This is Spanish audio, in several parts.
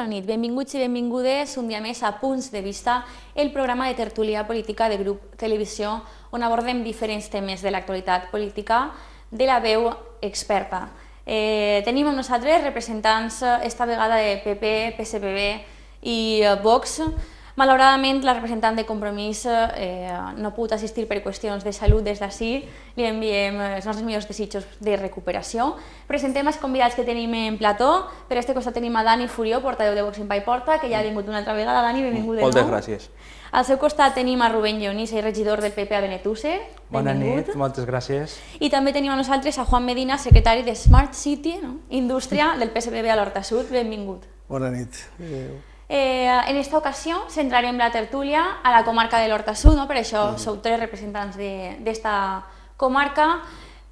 bona nit, benvinguts i benvingudes un dia més a Punts de Vista, el programa de tertúlia política de Grup Televisió, on abordem diferents temes de l'actualitat política de la veu experta. Tenim amb nosaltres representants esta vegada de PP, PSPB i Vox. Malauradament, la representant de Compromís no ha pogut assistir per qüestions de salut des d'ací. Li enviem els nostres millors desitjos de recuperació. Presentem els convidats que tenim en plató. Per este costat tenim a Dani Furió, portaveu de Vox en Paiporta, Porta, que ja ha vingut una altra vegada. Dani, benvingut de nou. Moltes gràcies. Al seu costat tenim a Rubén Lleonís, regidor del PP a Benetússer. Bona nit, moltes gràcies. I també tenim a nosaltres a Juan Medina, secretari de Smart City, Indústria del PSPB a l'Horta Sud. Benvingut. Bona nit. En esta ocasió centrarem la tertúlia a la comarca de l'Horta Sud, per això sou tres representants d'esta comarca.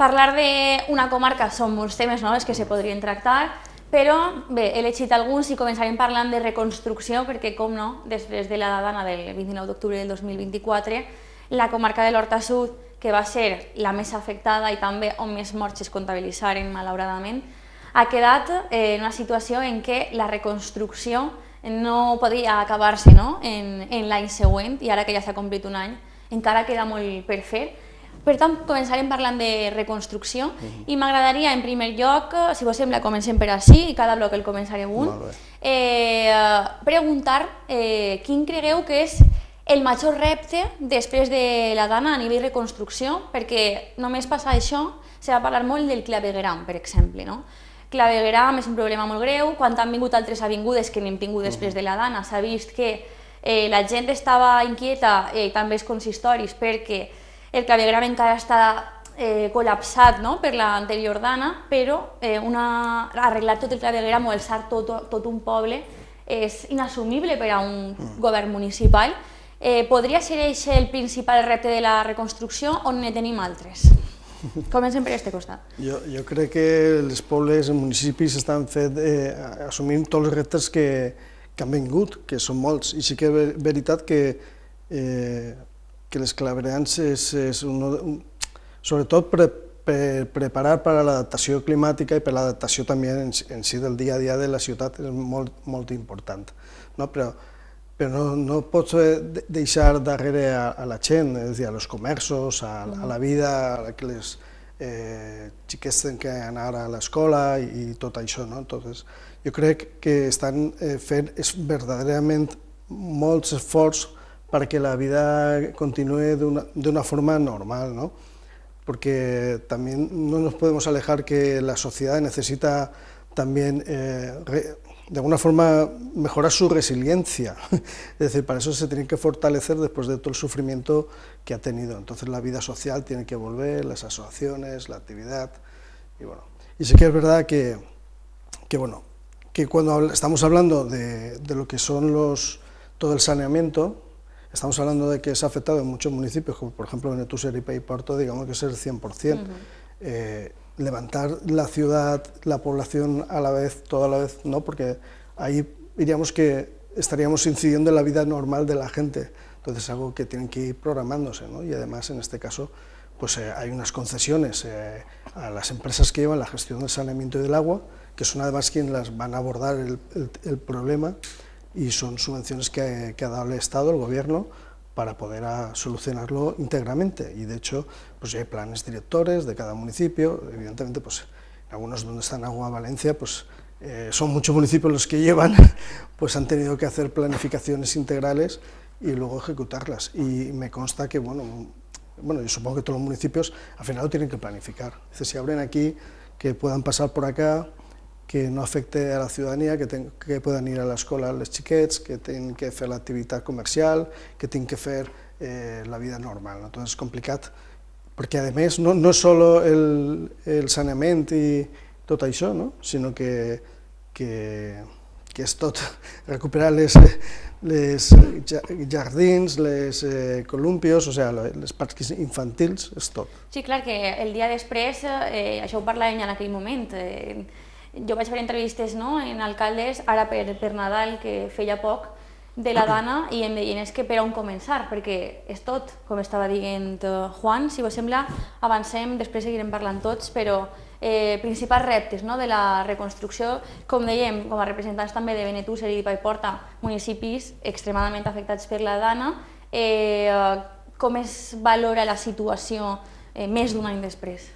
Parlar d'una comarca són molts temes que se podrien tractar, però bé, he elegit alguns i començarem parlant de reconstrucció, perquè com no, després de la dana del 29 d'octubre del 2024, la comarca de l'Horta Sud, que va ser la més afectada i també on més morts es comptabilitzaren malauradament, ha quedat en una situació en què la reconstrucció no podia acabar-se en l'any següent, i ara que ja s'ha complit un any encara queda molt per fer. Per tant, començarem parlant de reconstrucció i m'agradaria, en primer lloc, si vos sembla, comencem per ací i cada bloc el començarem un, preguntar quin cregueu que és el major repte després de la dana a nivell reconstrucció, perquè només passa això, se va parlar molt del clavegueram, per exemple, clavegueram és un problema molt greu. Quan han vingut altres avingudes que n'hem tingut després de la dana, s'ha vist que la gent estava inquieta, també els consistoris, perquè el clavegueram encara està col·lapsat per l'anterior dana, però arreglar tot el clavegueram o alçar tot un poble és inassumible per a un govern municipal. Podria ser això el principal repte de la reconstrucció o ne tenim altres? Comencem per aquest costat. Jo crec que els pobles, els municipis estan assumint tots els reptes que han vingut, que són molts, i sí que és veritat que les claveguerams és sobretot per preparar per a l'adaptació climàtica i per a l'adaptació també en si del dia a dia de la ciutat és molt important. Però no pots deixar darrere a la gent, és a dir, als comerços, a la vida, a que les xiquets tenen que anar a l'escola i tot això. Jo crec que estan fent verdaderament molts esforços perquè la vida continuï d'una forma normal, porque también no nos podemos alejar que la sociedad necesita también de alguna forma mejorar su resiliencia, es decir, para eso se tiene que fortalecer después de todo el sufrimiento que ha tenido. Entonces la vida social tiene que volver, las asociaciones, la actividad, y sí que es verdad que cuando estamos hablando de lo que son todo el saneamiento, estamos hablando de que se ha afectado en muchos municipios, como por ejemplo Benetússer y Paiporta, digamos que es el 100%. Levantar la ciudad, la población a la vez, toda la vez, no, porque ahí diríamos que estaríamos incidiendo en la vida normal de la gente. Entonces es algo que tienen que ir programándose, y además en este caso pues hay unas concesiones a las empresas que llevan la gestión del saneamiento y del agua, que son además quienes las van a abordar el problema, y son subvenciones que ha dado el Estado, el Gobierno, para poder solucionarlo íntegramente, y de hecho pues hay planes directores de cada municipio. Evidentemente pues en algunos donde está en Agua Valencia pues son muchos municipios los que llevan, pues han tenido que hacer planificaciones integrales y luego ejecutarlas, y me consta que yo supongo que todos los municipios al final lo tienen que planificar. Si abren aquí, que puedan pasar por acá, que no afecte a la ciudadanía, que puedan ir a l'escola els xiquets, que tenen que fer l'activitat comercial, que tenen que fer la vida normal. Entonces és complicat, perquè a més no és sols el saneament i tot això, sinó que és tot recuperar les jardins, les columpios, o sigui, els parcs infantils, és tot. Sí, clar, que el dia després, això ho parlàvem en aquell moment, jo vaig fer entrevistes en alcaldes, ara per Nadal, que feia poc, de la Dana i em deien és que per on començar, perquè és tot, com estava dient Juan, si vos sembla, avancem, després seguirem parlant tots, però principals reptes de la reconstrucció, com dèiem, com a representants també de Benetússer i de Paiporta, municipis extremadament afectats per la Dana, com es valora la situació més d'un any després?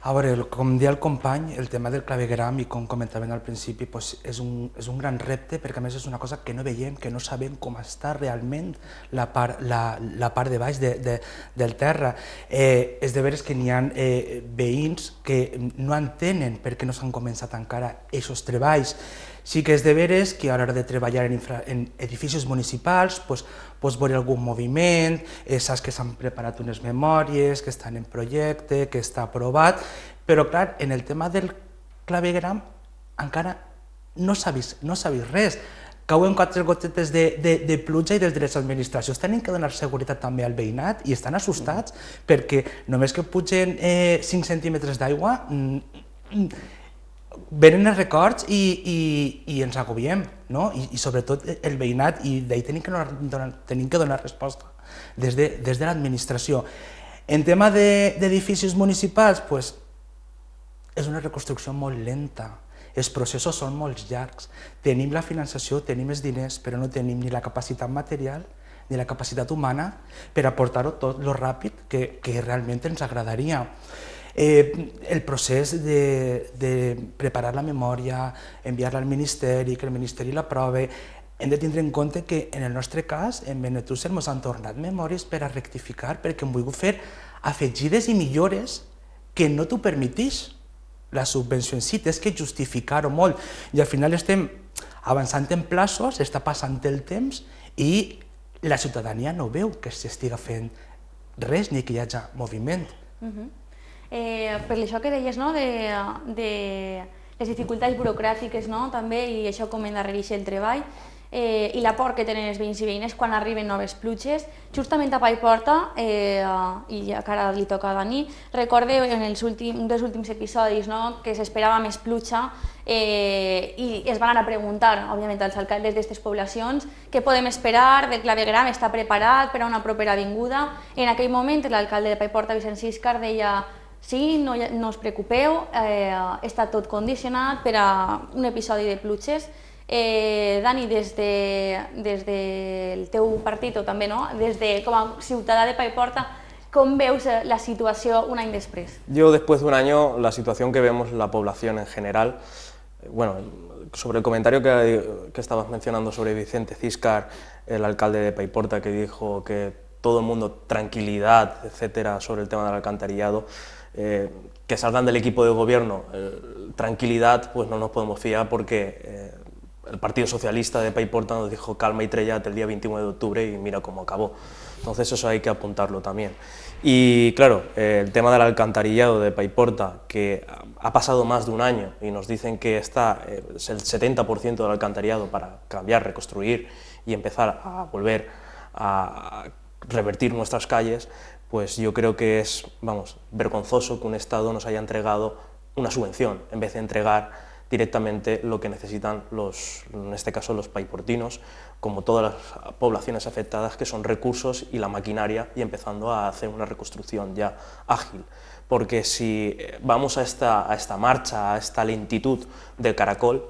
A veure, com deia el company, el tema del clavegueram, i com comentaven al principi, és un gran repte, perquè a més és una cosa que no veiem, que no sabem com està realment la part de baix del terra. És de veres que n'hi ha veïns que no entenen per què no s'han començat encara aquests treballs. Sí que és de veres que a l'hora de treballar en edificis municipals pots veure algun moviment, saps que s'han preparat unes memòries, que estan en projecte, que està aprovat, però clar, en el tema del clavegueram encara no s'ha vist res. Cauen 4 gotetes de pluja i des de les administracions tenen que donar seguretat també al veïnat i estan assustats perquè només que pugen 5 centímetres d'aigua venen els records i ens agobiem, i sobretot el veïnat, i d'ahir tenim que donar resposta des de l'administració. En tema d'edificis municipals, és una reconstrucció molt lenta, els processos són molt llargs, tenim la finançació, tenim els diners, però no tenim ni la capacitat material ni la capacitat humana per aportar-ho tot lo ràpid que realment ens agradaria. El procés de preparar la memòria, enviar-la al Ministeri, que el Ministeri l'aprovi, hem de tindre en compte que en el nostre cas, en Benetússer, ens han tornat memòries per a rectificar, perquè hem volgut fer afegides i millores que no t'ho permetís la subvenció en si, tens que justificar-ho molt, i al final estem avançant en plaços, està passant el temps i la ciutadania no veu que s'estiga fent res ni que hi hagi moviment. Per això que deies de les dificultats burocràtiques també, i això com endarrereix el treball, i la por que tenen els veïns i veïnes quan arriben noves pluges, justament a Paiporta, i ara li toca a Dani, recorde en un dels últims episodis que s'esperava més pluja i es van anar a preguntar, òbviament, als alcaldes d'aquestes poblacions què podem esperar, del clavegueram està preparat per a una propera vinguda. En aquell moment l'alcalde de Paiporta, Vicent Siscar, deia sí, no us preocupeu, està tot condicionat per a un episodi de pluges. Dani, des del teu partit o també com a ciutadà de Paiporta, ¿cómo veus la situación un año después? Yo, después de un año, la situación que vemos la población en general, bueno, sobre el comentario que estabas mencionando sobre Vicente Siscar, el alcalde de Paiporta, que dijo que todo el mundo tranquilidad, etcétera, sobre el tema del alcantarillado, que salgan del equipo de gobierno, tranquilidad, pues no nos podemos fiar porque el Partido Socialista de Paiporta nos dijo calma y trellat el día 29 de octubre y mira cómo acabó. Entonces eso hay que apuntarlo también. Y claro, el tema del alcantarillado de Paiporta, que ha pasado más de un año y nos dicen que está el 70% del alcantarillado para cambiar, reconstruir y empezar a volver a revertir nuestras calles, pues yo creo que es, vergonzoso que un Estado nos haya entregado una subvención en vez de entregar directamente lo que necesitan en este caso los paiportinos, como todas las poblaciones afectadas, que son recursos y la maquinaria, y empezando a hacer una reconstrucción ya ágil. Porque si vamos a esta marcha, a esta lentitud del caracol,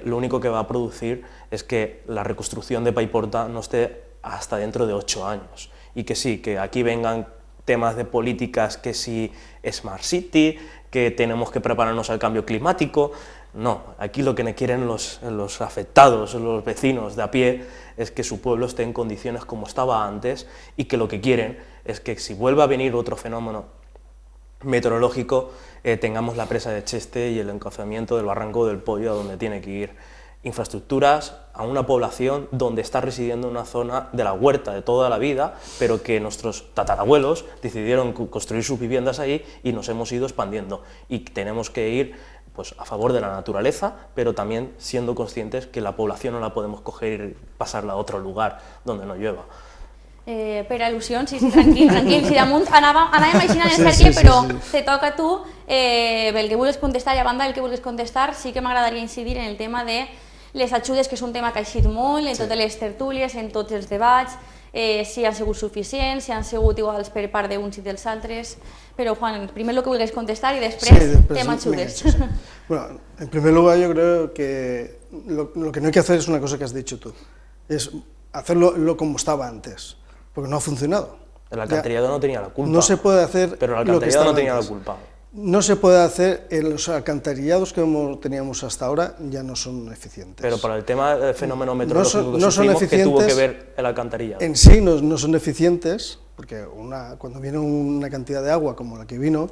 lo único que va a producir es que la reconstrucción de Paiporta no esté hasta dentro de 8 años. Y que sí, que aquí vengan temas de políticas, que si Smart City, que tenemos que prepararnos al cambio climático. No, aquí lo que quieren los afectados, los vecinos de a pie, es que su pueblo esté en condiciones como estaba antes, y que lo que quieren es que si vuelva a venir otro fenómeno meteorológico, tengamos la presa de Cheste y el encaucamiento del Barranco del Pollo a donde tiene que ir. Infraestructuras a una población donde está residiendo una zona de la huerta de toda la vida, pero que nuestros tatarabuelos decidieron construir sus viviendas ahí y nos hemos ido expandiendo. Y tenemos que ir a favor de la naturaleza, pero también siendo conscientes que la población no la podemos coger y pasarla a otro lugar donde no llueva. Per al·lusions, sí, tranquil, si damunt anàvem així en el cercle, però te toca a tu el que vulguis contestar, i a banda del que vulguis contestar, sí que m'agradaria incidir en el tema de les ajudes, que és un tema que ha eixit molt en totes les tertúlies, en tots els debats, si han sigut suficients, si han sigut iguals per part d'uns i dels altres. Però, Juan, primer lo que vulguis contestar y después tema ajudes. Bueno, en primer lugar yo creo que lo que no hay que hacer es una cosa que has dicho tú, es hacerlo como estaba antes, porque no ha funcionado. El alcantarillado no tenía la culpa. No se puede hacer. Pero el alcantarillado no tenía la culpa. No se puede hacer, los alcantarillados que teníamos hasta ahora ya no son eficientes. Pero para el tema del fenómeno meteorológico no son eficientes, ¿qué tuvo que ver el alcantarillado? En sí no son eficientes, porque cuando viene una cantidad de agua como la que vino,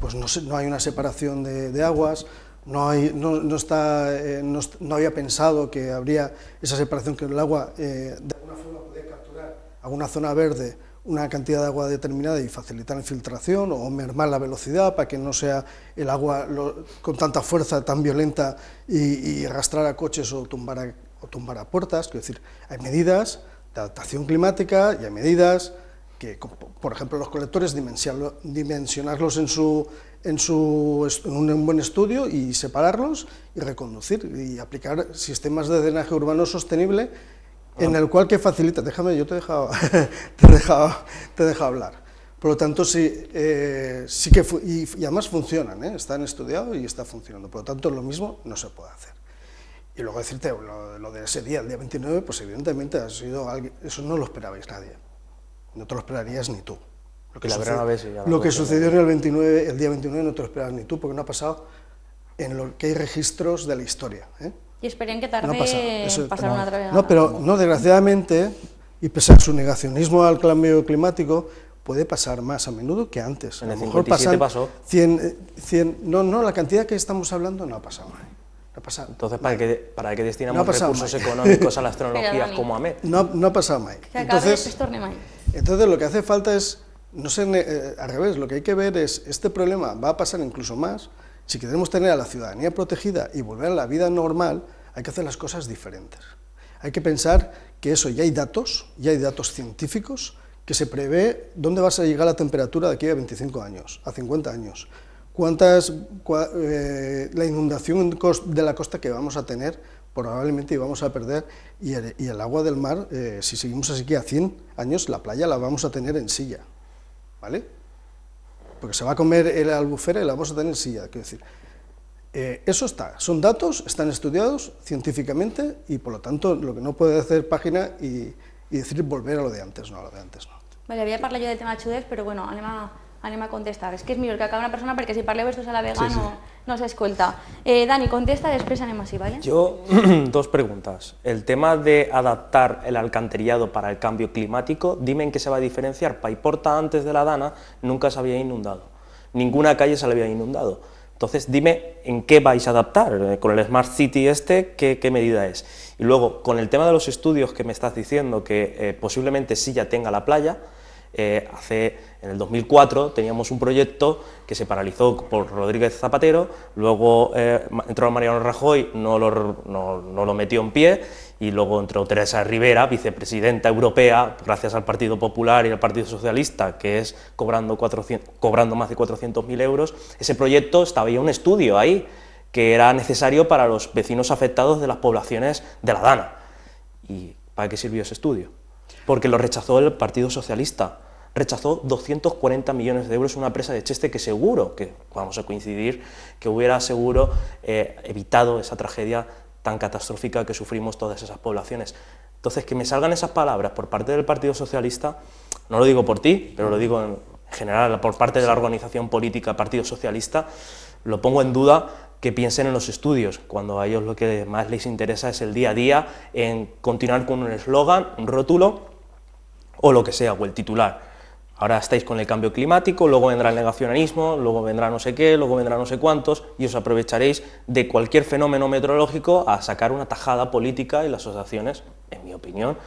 pues no hay una separación de aguas, no había pensado que habría esa separación, que el agua de alguna forma podía capturar alguna zona verde una cantidad de agua determinada y facilitar la infiltración o mermar la velocidad para que no sea el agua con tanta fuerza, tan violenta y arrastrar a coches o tumbar a puertas. Quiero decir, hay medidas de adaptación climática y hay medidas que, por ejemplo, los colectores, dimensionarlos en un buen estudio y separarlos y reconducir y aplicar sistemas de drenaje urbano sostenible en el cual que facilita, déjame, yo te he dejado hablar. Por lo tanto, sí que y además funcionan, están estudiados y está funcionando. Por lo tanto, lo mismo no se puede hacer. Y luego decirte, lo de ese día, el día 29, pues evidentemente eso no lo esperabais nadie. No te lo esperarías ni tú. Lo que sucedió en el día 29 no te lo esperabas ni tú, porque no ha pasado en lo que hay registros de la historia. Y esperen que tarde pasar una otra vez. No, pero no, desgraciadamente, y pese a su negacionismo al cambio climático, puede pasar más a menudo que antes. En el 57 pasó. 100, no, la cantidad que estamos hablando no ha pasado. Entonces, ¿para qué destinamos recursos económicos a las tecnologías como AMET? No ha pasado más. Entonces, lo que hace falta es, al revés, lo que hay que ver es, este problema va a pasar incluso más. Si queremos tener a la ciudadanía protegida y volver a la vida normal, hay que hacer las cosas diferentes. Hay que pensar que ya hay datos científicos que se prevé dónde va a llegar la temperatura de aquí a 25 años, a 50 años, la inundación de la costa que vamos a tener, probablemente vamos a perder, y el agua del mar, si seguimos así que a 100 años, la playa la vamos a tener en silla, ¿vale? Porque se va a comer la albufera y la vamos a tener en silla, quiero decir. Eso son datos, están estudiados científicamente y por lo tanto lo que no puede hacer página y decir volver a lo de antes, no. Vale, havia parlat jo del tema ajudes, però bueno, anem a contestar. És que és millor que acabi una persona perquè si parleu estos a la vega no s'escolta. Dani, contesta, després anem així, ¿vale? Yo, dos preguntas. El tema de adaptar el alcantarillado para el cambio climático, dime en qué se va a diferenciar. Paiporta antes de la Dana nunca se había inundado, ninguna calle se le había inundado. Entonces dime en qué vais a adaptar, con el Smart City ¿qué medida es? Y luego, con el tema de los estudios que me estás diciendo que posiblemente sí ya tenga la playa, en el 2004 teníamos un proyecto que se paralizó por Rodríguez Zapatero, luego entró Mariano Rajoy, no lo metió en pie, y luego entró Teresa Rivera, vicepresidenta europea, gracias al Partido Popular y al Partido Socialista, que es cobrando más de 400.000 euros. Ese proyecto estaba ya un estudio ahí, que era necesario para los vecinos afectados de las poblaciones de la Dana. ¿Y para qué sirvió ese estudio? Porque lo rechazó el Partido Socialista. Rechazó 240 millones de euros una presa de Cheste que seguro, que vamos a coincidir, que hubiera seguro evitado esa tragedia tan catastrófica que sufrimos todas esas poblaciones. Entonces, que me salgan esas palabras por parte del Partido Socialista, no lo digo por ti, pero lo digo en general por parte de la organización política Partido Socialista, lo pongo en duda, que piensen en los estudios, cuando a ellos lo que más les interesa es el día a día, en continuar con un eslogan, un rótulo, o lo que sea, o el titular. Ahora estáis con el cambio climático, luego vendrá el negacionismo, luego vendrá no sé qué, luego vendrá no sé cuántos, y os aprovecharéis de cualquier fenómeno meteorológico a sacar una tajada política, y las asociaciones, en mi opinión,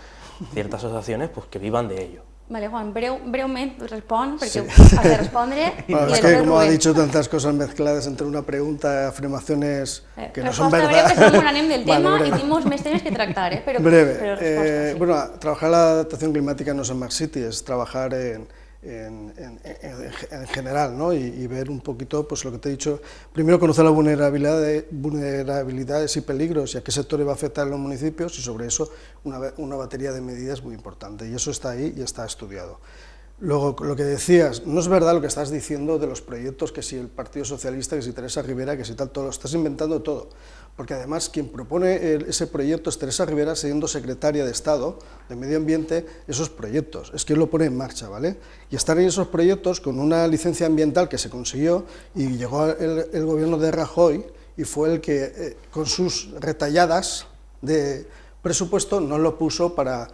ciertas asociaciones, pues que vivan de ello. Vale, Juan, breument respon, perquè has de respondre. Bueno, es que como ha dicho tantas cosas mezcladas entre una pregunta, afirmaciones que no son verdad. Resposta breu, que som anem del tema i tenim molts més temes que tractar, però breve. Però resposta, sí. Bueno, trabajar la adaptación climática no es en Smart City, es trabajar en en general, ¿no? Y ver un poquito, pues lo que te he dicho, primero conocer las vulnerabilidades y peligros y a qué sectores va a afectar en los municipios, y sobre eso una batería de medidas muy importante, y eso está ahí y está estudiado. Luego, lo que decías, no es verdad lo que estás diciendo de los proyectos, que si el Partido Socialista, que si Teresa Rivera, que si tal, todo, lo estás inventando todo, porque además quien propone ese proyecto es Teresa Rivera, siendo secretaria de Estado de Medio Ambiente, esos proyectos, es quien lo pone en marcha, ¿vale? Y están en esos proyectos con una licencia ambiental que se consiguió, y llegó el gobierno de Rajoy, y fue el que, con sus retalladas de presupuesto, no lo puso para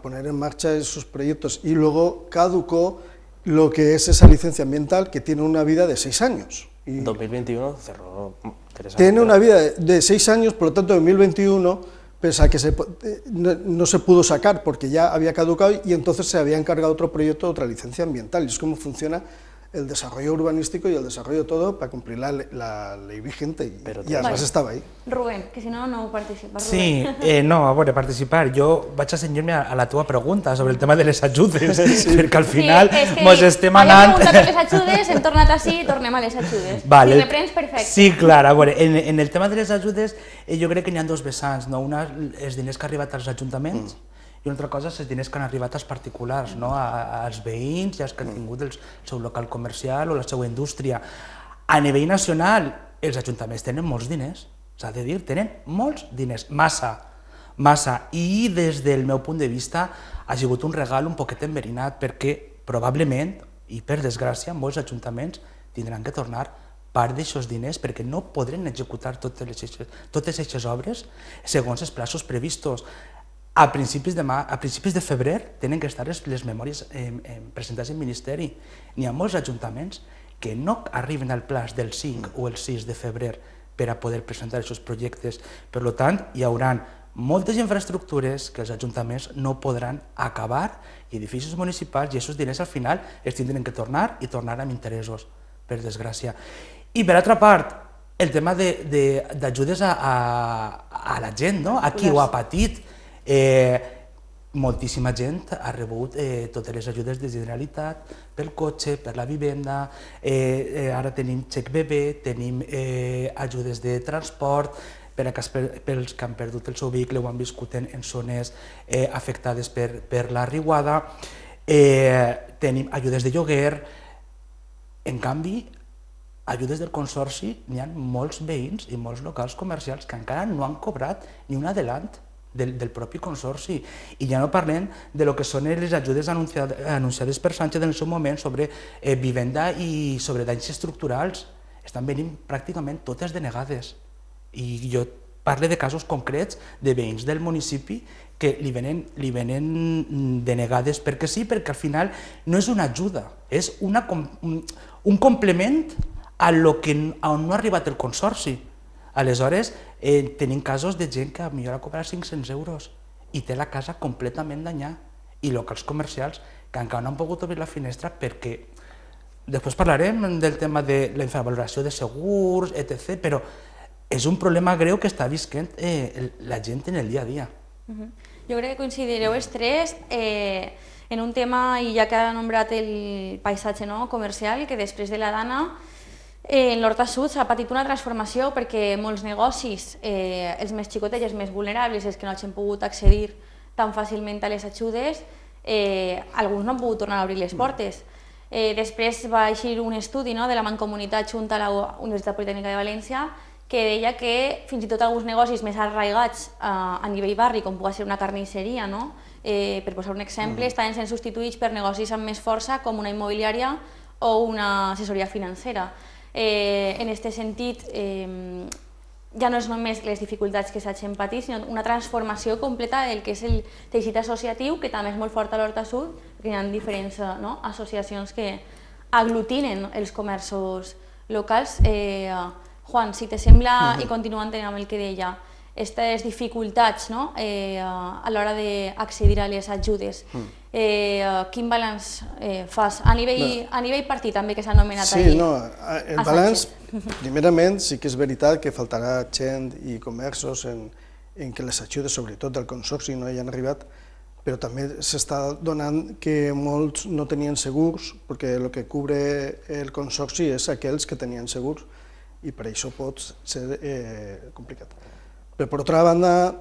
poner en marcha esos proyectos, y luego caducó lo que es esa licencia ambiental, que tiene una vida de 6 años. En 2021 cerró Teresa. Tiene una vida de 6 años, por lo tanto en 2021, pese a que no se pudo sacar porque ya había caducado, y entonces se había encargado otro proyecto, otra licencia ambiental, y es como funciona el desarrollo urbanístico y el desarrollo todo para cumplir la ley vigente, y además estava ahí. Rubén, que si no, no participa. Sí, no, a veure, participar. Jo vaig a cenyir-me a la teva pregunta sobre el tema de les ajudes, perquè al final mos estem anant... Sí, és que havia preguntat per les ajudes, hem tornat així i tornem a les ajudes. Vale. Si reprens, perfecte. Sí, clar, a veure, en el tema de les ajudes jo crec que n'hi ha dos vessants, no? Una, els diners que han arribat als ajuntaments, i una altra cosa és els diners que han arribat als particulars, no? Als veïns i als que han tingut el seu local comercial o la seva indústria. A nivell nacional, els ajuntaments tenen molts diners, s'ha de dir, tenen molts diners, massa, i des del meu punt de vista ha sigut un regal un poquet enverinat, perquè probablement, i per desgràcia, molts ajuntaments tindran que tornar part d'aixòs diners perquè no podran executar totes aquestes obres segons els plaços previstos. A principis de febrer tenen que estar les memòries presentades al Ministeri. N'hi ha molts ajuntaments que no arriben al plaç del 5 o el 6 de febrer per a poder presentar aquests projectes. Per tant, hi haurà moltes infraestructures que els ajuntaments no podran acabar, i edificis municipals, i aquests diners al final els tindran que tornar, i tornar amb interessos, per desgràcia. I per altra part, el tema d'ajudes a la gent, a qui ho ha patit. Moltíssima gent ha rebut totes les ajudes de Generalitat pel cotxe, per la vivenda, ara tenim xec bebè, tenim ajudes de transport pels que han perdut el seu vehicle o han viscut en zones afectades per la riuada, tenim ajudes de lloguer. En canvi, ajudes del Consorci, n'hi ha molts veïns i molts locals comercials que encara no han cobrat ni un adelant del propi Consorci. I ja no parlem de lo que són les ajudes anunciades per Sánchez en el seu moment sobre vivenda i sobre danys estructurals. Estan venint pràcticament totes denegades. I jo parlo de casos concrets de veïns del municipi que li venen denegades perquè sí, perquè al final no és una ajuda, és un complement a on no ha arribat el Consorci. Aleshores, tenim casos de gent que potser ha cobrat 500 euros i té la casa completament danyada, i locals comercials que encara no han pogut obrir la finestra perquè... Després parlarem del tema de la infravaloració de segurs, etc., però és un problema greu que està visquent la gent en el dia a dia. Jo crec que coincidireu els tres en un tema, i ja que ha nombrat el paisatge comercial, que després de la Dana en l'Horta Sud s'ha patit una transformació perquè molts negocis, els més xicotets, els més vulnerables, els que no hagin pogut accedir tan fàcilment a les ajudes, alguns no han pogut tornar a obrir les portes. Després va eixir un estudi de la Mancomunitat junta a la Universitat Politècnica de València que deia que fins i tot alguns negocis més arraigats a nivell barri, com pugui ser una carnisseria, per posar un exemple, estaven sent substituïts per negocis amb més força com una immobiliària o una assessoria financera. En aquest sentit, ja no és només les dificultats que s'hagin patit, sinó una transformació completa del que és el teixit associatiu, que també és molt fort a l'Horta Sud, perquè hi ha diferents associacions que aglutinen els comerços locals. Juan, si te sembla, i continuant amb el que deia, aquestes dificultats a l'hora d'accedir a les ajudes, quin balanç fas? A nivell partit també, que s'ha anomenat ahir. Sí, no, el balanç, primerament, sí que és veritat que faltarà gent i comerços en què les ajudes, sobretot del Consorci, no hi han arribat, però també s'està donant que molts no tenien segurs, perquè el que cubre el consorci és aquells que tenien segurs, y para eso puede ser complicado. Pero por otra banda,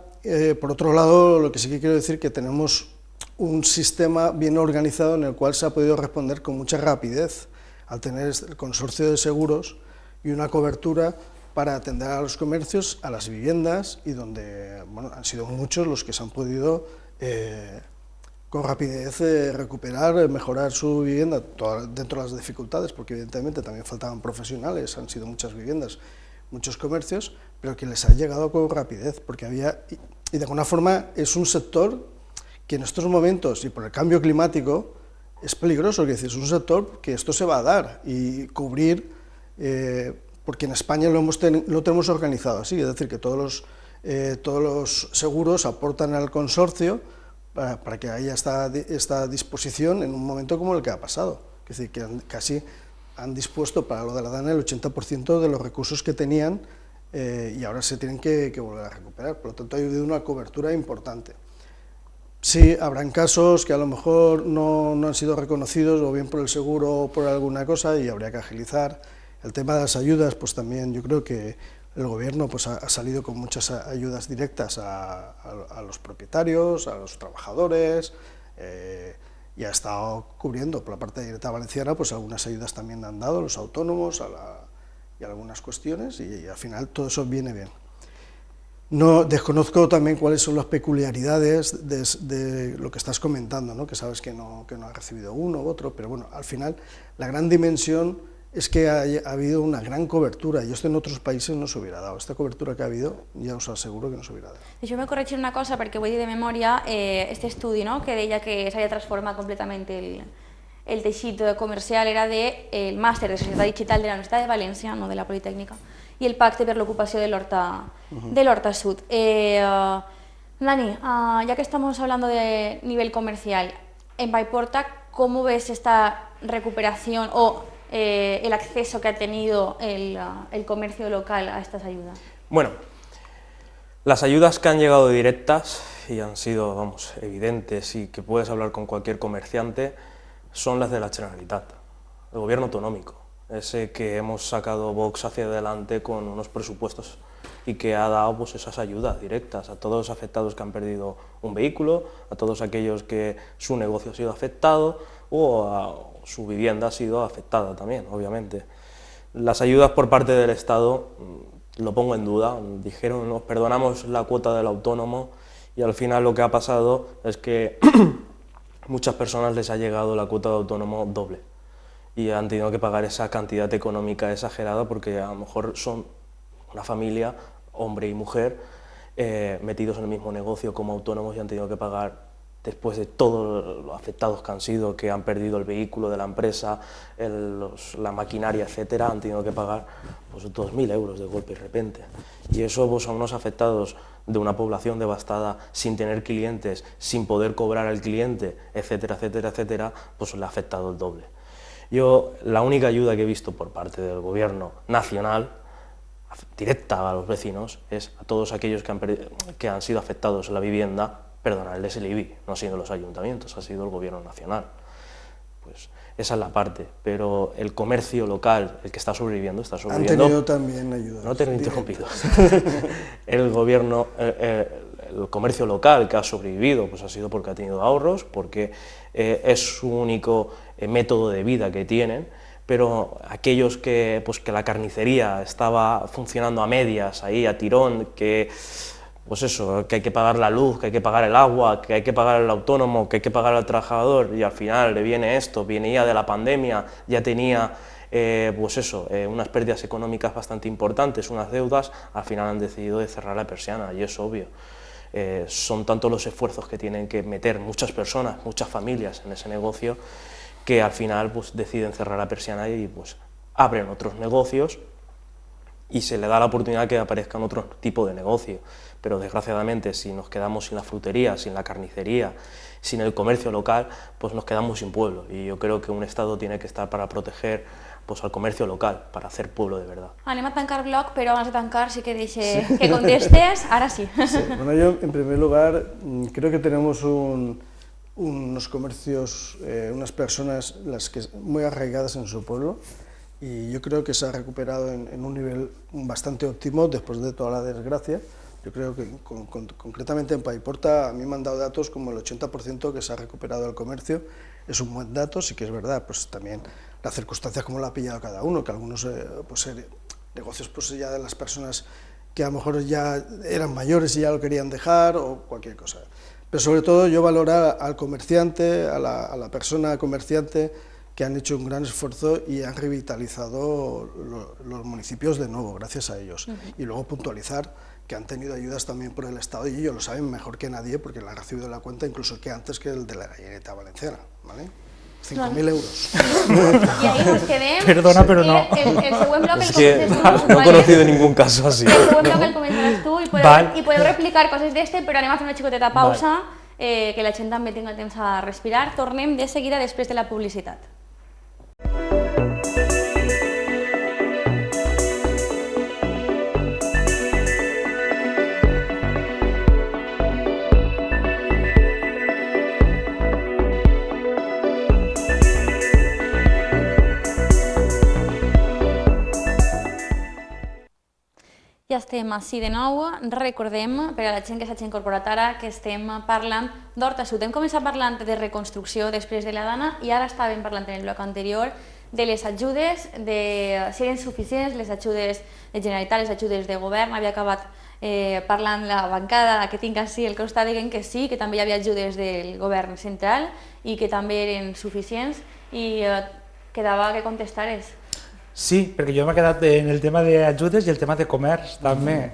por otro lado, lo que sí que quiero decir es que tenemos un sistema bien organizado en el cual se ha podido responder con mucha rapidez al tener el consorcio de seguros y una cobertura para atender a los comercios, a las viviendas, y donde bueno, han sido muchos los que se han podido con rapidez recuperar, mejorar su vivienda, dentro de las dificultades, porque evidentemente también faltaban profesionales, han sido muchas viviendas, muchos comercios, pero que les ha llegado con rapidez, porque había, y de alguna forma es un sector que en estos momentos, y por el cambio climático, es peligroso, es un sector que esto se va a dar, y cubrir, porque en España lo tenemos organizado así, es decir, que todos los seguros aportan al consorcio, para que haya esta disposición en un momento como el que ha pasado. Es decir, que casi han dispuesto para lo de la DANA el 80% de los recursos que tenían y ahora se tienen que volver a recuperar. Por lo tanto, ha habido una cobertura importante. Sí, habrán casos que a lo mejor no han sido reconocidos o bien por el seguro o por alguna cosa y habría que agilizar. El tema de las ayudas, pues también yo creo que el gobierno pues, ha salido con muchas ayudas directas a los propietarios, a los trabajadores, y ha estado cubriendo por la parte directa valenciana, pues algunas ayudas también han dado los autónomos y algunas cuestiones, y al final todo eso viene bien. No, desconozco también cuáles son las peculiaridades de lo que estás comentando, ¿no? Que sabes que no ha recibido uno u otro, pero bueno, al final la gran dimensión es que ha habido una gran cobertura, y esto en otros países no se hubiera dado. Esta cobertura que ha habido, ja us asseguro que no s'hauria dado. Deixeu-me corregir una cosa, perquè vull dir de memòria, este estudi, no?, que deia que s'havia transformat completament el teixit comercial, era del màster de Societat Digital de la Universitat de València, no de la Politècnica, i el pacte per l'ocupació de l'Horta Sud. Dani, ya que estamos hablando de nivel comercial, en Paiporta, ¿cómo ves esta recuperación o el acceso que ha tenido el comercio local a estas ayudas? Bueno, las ayudas que han llegado directas y han sido, vamos, evidentes y que puedes hablar con cualquier comerciante son las de la Generalitat, el gobierno autonómico, ese que hemos sacado Vox hacia adelante con unos presupuestos y que ha dado pues, esas ayudas directas a todos los afectados que han perdido un vehículo, a todos aquellos que su negocio ha sido afectado o a su vivienda ha sido afectada también, obviamente. Las ayudas por parte del Estado, lo pongo en duda, dijeron nos perdonamos la cuota del autónomo y al final lo que ha pasado es que muchas personas les ha llegado la cuota de autónomo doble y han tenido que pagar esa cantidad económica exagerada porque a lo mejor son una familia, hombre y mujer, metidos en el mismo negocio como autónomos y han tenido que pagar, después de todos los afectados que han sido, que han perdido el vehículo de la empresa, la maquinaria, etcétera, han tenido que pagar pues, 2.000 euros de golpe y repente. Y eso pues, a unos afectados de una población devastada, sin tener clientes, sin poder cobrar al cliente, etcétera, etcétera, etcétera, pues le ha afectado el doble. Yo, la única ayuda que he visto por parte del gobierno nacional, directa a los vecinos, es a todos aquellos que han sido afectados en la vivienda, perdonarles el IBI, no ha sido los ayuntamientos, ha sido el gobierno nacional. Pues esa es la parte, pero el comercio local, el que está sobreviviendo, está sobreviviendo. Han tenido también ayudas. No te he interrumpido. El gobierno, el comercio local que ha sobrevivido, pues ha sido porque ha tenido ahorros, porque es su único método de vida que tienen, pero aquellos que, pues, que la carnicería estaba funcionando a medias, ahí a tirón, que pues eso, que hay que pagar la luz, que hay que pagar el agua, que hay que pagar al autónomo, que hay que pagar al trabajador, y al final le viene esto, viene ya de la pandemia, ya tenía pues eso, unas pérdidas económicas bastante importantes, unas deudas, al final han decidido de cerrar la persiana, y es obvio. Son tantos los esfuerzos que tienen que meter muchas personas, muchas familias en ese negocio, que al final pues, deciden cerrar la persiana y pues, abren otros negocios, y se le da la oportunidad que aparezcan otro tipo de negocio. Pero desgraciadamente si nos quedamos sin la frutería, sin la carnicería, sin el comercio local, pues nos quedamos sin pueblo. Y yo creo que un Estado tiene que estar para proteger pues, al comercio local, para hacer pueblo de verdad. Anem a tancar bloc, però abans de tancar sí que deixe que contestes, ara sí. Sí. Bueno, yo en primer lugar creo que tenemos unos comercios, unas personas muy arraigadas en su pueblo, y yo creo que se ha recuperado en un nivel bastante óptimo después de toda la desgracia. Yo creo que concretamente en Paiporta a mí me han dado datos como el 80% que se ha recuperado el comercio. Es un buen dato, sí que es verdad, pues también las circunstancias como lo ha pillado cada uno, que algunos negocios pues ya de las personas que a lo mejor ya eran mayores y ya lo querían dejar o cualquier cosa. Pero sobre todo yo valoro al comerciante, a la persona comerciante, que han hecho un gran esfuerzo y han revitalizado los municipios de nuevo, gracias a ellos. Y luego puntualizar que han tenido ayudas también por el Estado, y ellos lo saben mejor que nadie, porque le han recibido la cuenta incluso que antes que el de la Generalitat Valenciana, ¿vale? 5.000 euros. I ahí nos quedem. Perdona, però no. El següent bloc Es el que comences tu. no he conocido ningún caso así. El següent bloc el començaràs tu i podeu replicar coses d'este, però anem a fer una xicoteta pausa, que la gent també tingui temps a respirar. Tornem de seguida després de la publicitat. Ja estem així de nou. Recordem, per a la gent que s'hagi incorporat ara, que estem parlant d'Horta Sud. Hem començat parlant de reconstrucció després de la Dana i ara estàvem parlant en el bloc anterior de les ajudes, de si eren suficients les ajudes de Generalitat, les ajudes de govern. Havia acabat parlant la bancada que tinc així al costat, dient que sí, que també hi havia ajudes del govern central i que també eren suficients, i quedava que contestares. Sí, perquè jo m'he quedat en el tema d'ajudes i el tema de comerç també.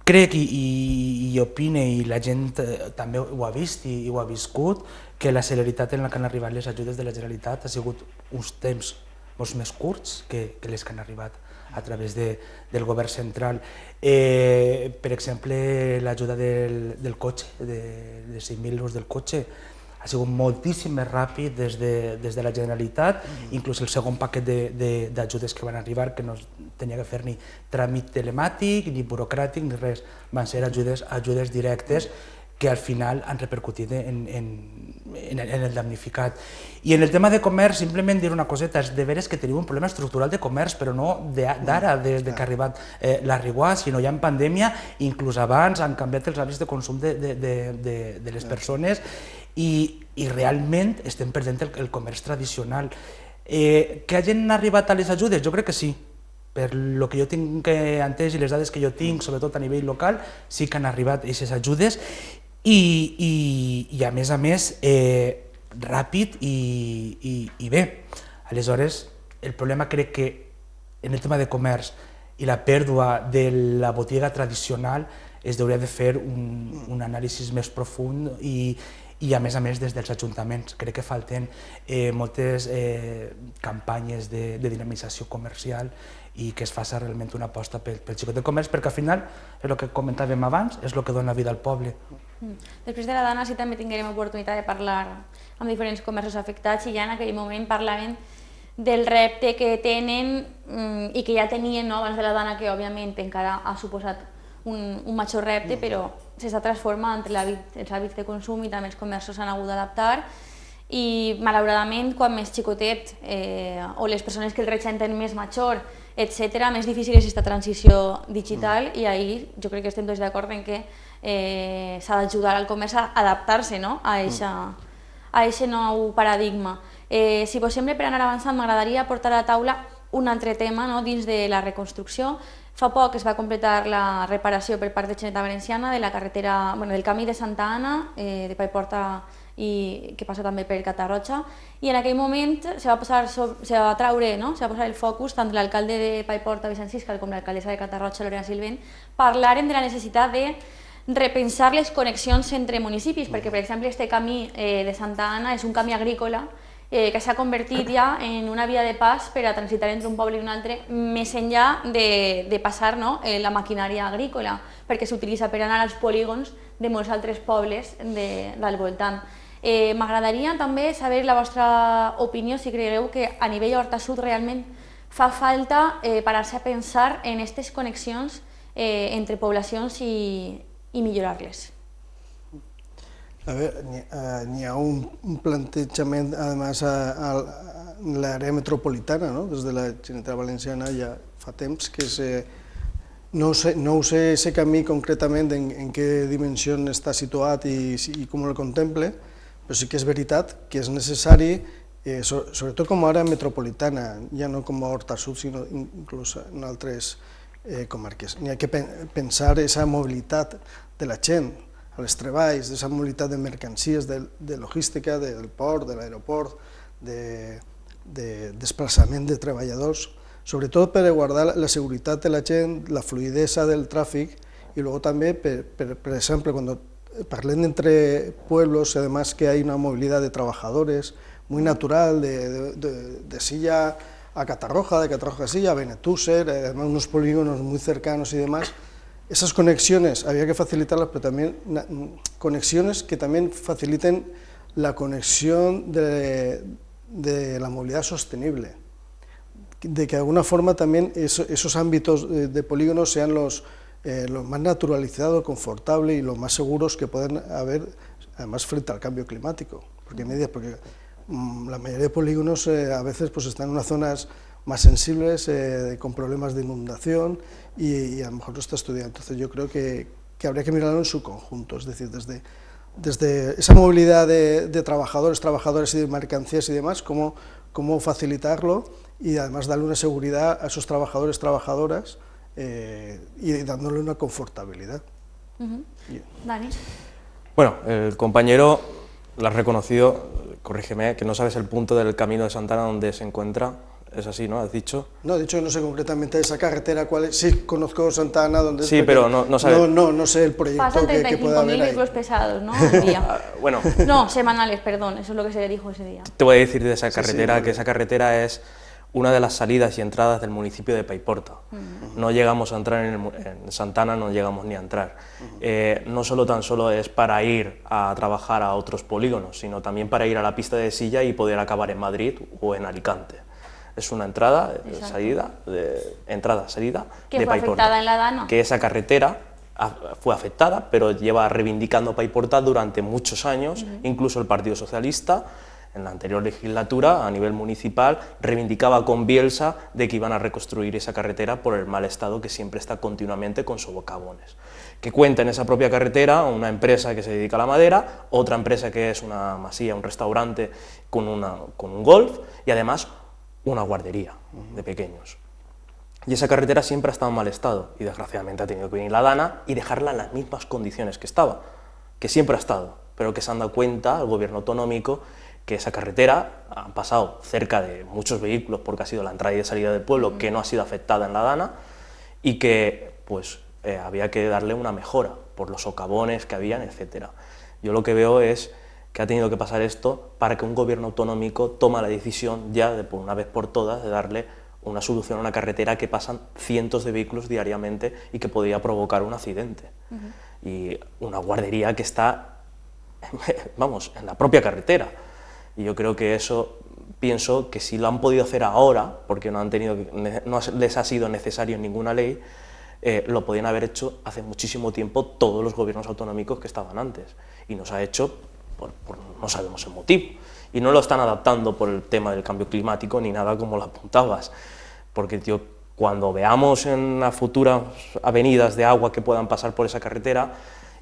Crec i opine, i la gent també ho ha vist i ho ha viscut, que la celeritat en la que han arribat les ajudes de la Generalitat ha sigut uns temps molt més curts que les que han arribat a través del govern central. Per exemple, l'ajuda del cotxe, de 5.000 euros del cotxe, ha sigut moltíssim més ràpid des de la Generalitat, inclús el segon paquet d'ajudes que van arribar, que no tenia que fer ni tràmit telemàtic, ni burocràtic, ni res. Van ser ajudes directes que al final han repercutit en el damnificat. I en el tema de comerç, simplement dir una coseta, és de veres que tenim un problema estructural de comerç, però no d'ara, des que ha arribat la Riguà, sinó ja en pandèmia, inclús abans han canviat els hàbits de consum de les persones, i realment estem perdent el comerç tradicional. Que hagin arribat a les ajudes? Jo crec que sí. Per el que jo tinc entès i les dades que jo tinc, sobretot a nivell local, sí que han arribat aquestes ajudes, i a més, ràpid i bé. Aleshores, el problema crec que en el tema de comerç i la pèrdua de la botiga tradicional es hauria de fer un anàlisi més profund i a més des dels ajuntaments. Crec que falten moltes campanyes de dinamització comercial i que es faci realment una aposta pel xicot de comerç, perquè al final, és el que comentàvem abans, és el que dona vida al poble. Després de la Dana sí també tinguérem oportunitat de parlar amb diferents comerços afectats, i ja en aquell moment parlaven del repte que tenen i que ja tenien abans de la Dana, que òbviament encara ha suposat un major repte, però s'està transformant els hàbits de consum i també els comerços s'han hagut d'adaptar, i malauradament quan més xicotet o les persones que el regenten més major, etc., més difícil és aquesta transició digital, i ahir jo crec que estem tots d'acord en que s'ha d'ajudar al comerç a adaptar-se a aquest nou paradigma. Si vos sembla, per anar avançant, m'agradaria portar a la taula un altre tema dins de la reconstrucció. Fa poc es va completar la reparació per part de Generalitat Valenciana de la carretera, del camí de Santa Anna, de Paiporta, i que passa també per Catarroja, i en aquell moment se va posar el focus tant l'alcalde de Paiporta, Vicent Siscar, com l'alcaldessa de Catarroja, Lorena Silvent, parlaren de la necessitat de repensar les connexions entre municipis, perquè, per exemple, aquest camí de Santa Anna és un camí agrícola que s'ha convertit ja en una via de pas per a transitar entre un poble i un altre, més enllà de passar la maquinària agrícola, perquè s'utilitza per anar als polígons de molts altres pobles del voltant. M'agradaria també saber la vostra opinió, si creieu que a nivell Horta Sud realment fa falta parar-se a pensar en aquestes connexions entre poblacions i millorar-les. A veure, n'hi ha un plantejament, a més, a l'àrea metropolitana, no? Des de la Generalitat Valenciana ja fa temps que no ho sé ese camí concretament en què dimensió està situat i com el contemple, però sí que és veritat que és necessari, sobretot com a àrea metropolitana, ja no com a Horta Sud, sinó inclús en altres comarques. N'hi ha que pensar aquesta mobilitat de la gent als treballs, aquesta mobilitat de mercancies, de logística, del port, de l'aeroport, de desplaçament de treballadors, sobretot per guardar la seguretat de la gent, la fluidesa del tràfic, i luego també, per exemple, quan parlem entre pueblos, además que hay una movilidad de trabajadores muy natural, de Silla a Catarroja, de Catarroja a Silla, a Benetúser, además unos polígonos muy cercanos y demás. Esas conexiones había que facilitarlas, pero también conexiones que también faciliten la conexión de la movilidad sostenible, de que de alguna forma también esos ámbitos de polígonos sean los más naturalizados, confortables y los más seguros que puedan haber, además frente al cambio climático, porque la mayoría de polígonos a veces pues están en unas zonas más sensibles, con problemas de inundación y a lo mejor no está estudiado. Entonces yo creo que habría que mirarlo en su conjunto, es decir, desde esa movilidad de trabajadores, trabajadoras y de mercancías y demás, cómo facilitarlo y además darle una seguridad a esos trabajadores, trabajadoras y dándole una confortabilidad. Dani. Bueno, el compañero lo has reconocido, corrígeme, que no sabes el punto del Camino de Santana donde se encuentra. Es así, ¿no? ¿Has dicho? No, he dicho que no sé concretamente esa carretera cuál es. Sí, conozco Santana, donde sí, pero no sabes. No sé el proyecto que pueda haber ahí. Pasan 35.000 vehículos pesados, ¿no? Al día. Bueno. No, semanales, perdón, eso es lo que se dijo ese día. Te voy a decir de esa carretera, sí, que esa carretera es una de las salidas y entradas del municipio de Paiporta. No llegamos a entrar en Santana, no llegamos ni a entrar. No solo tan solo es para ir a trabajar a otros polígonos, sino también para ir a la pista de Silla y poder acabar en Madrid o en Alicante. Es una entrada, salida de Paiporta. ¿Que fue afectada en la Dana? Que esa carretera fue afectada, pero lleva reivindicando Paiporta durante muchos años, incluso el Partido Socialista, en la anterior legislatura, a nivel municipal, reivindicaba con Bielsa de que iban a reconstruir esa carretera por el mal estado que siempre está continuamente con socavones. Que cuenta en esa propia carretera una empresa que se dedica a la madera, otra empresa que es una masía, un restaurante con un golf y además una guardería de pequeños. Y esa carretera siempre ha estado en mal estado y desgraciadamente ha tenido que venir la Dana y dejarla en las mismas condiciones que estaba, que siempre ha estado, pero que se han dado cuenta el gobierno autonómico que esa carretera ha pasado cerca de muchos vehículos porque ha sido la entrada y salida del pueblo que no ha sido afectada en la Dana y que pues había que darle una mejora por los socavones que habían, etcétera. Yo lo que veo es que ha tenido que pasar esto para que un gobierno autonómico tome la decisión ya de por una vez por todas de darle una solución a una carretera que pasan cientos de vehículos diariamente y que podría provocar un accidente. Y una guardería que está, vamos, en la propia carretera. Y yo creo que eso, pienso que si lo han podido hacer ahora, porque no les ha sido necesario en ninguna ley, lo podían haber hecho hace muchísimo tiempo todos los gobiernos autonómicos que estaban antes. Y no se ha hecho no sabemos el motivo. Y no lo están adaptando por el tema del cambio climático ni nada como lo apuntabas. Porque cuando veamos en las futuras avenidas de agua que puedan pasar por esa carretera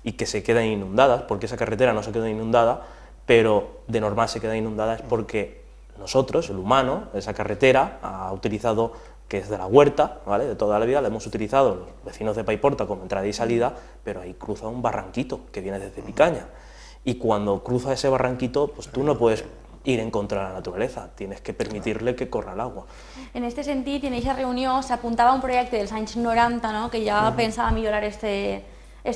y que se queden inundadas, porque esa carretera no se quedó inundada, pero de normal se queda inundada es porque nosotros, el humano, esa carretera ha utilizado, que es de la huerta, ¿vale?, de toda la vida, la hemos utilizado los vecinos de Paiporta como entrada y salida, pero ahí cruza un barranquito que viene desde Picaña. Y cuando cruza ese barranquito, pues tú no puedes ir en contra de la naturaleza, tienes que permitirle que corra el agua. En este sentit, en aquesta reunió s'apuntava un projecte dels anys 90, no?, que ja pensava millorar este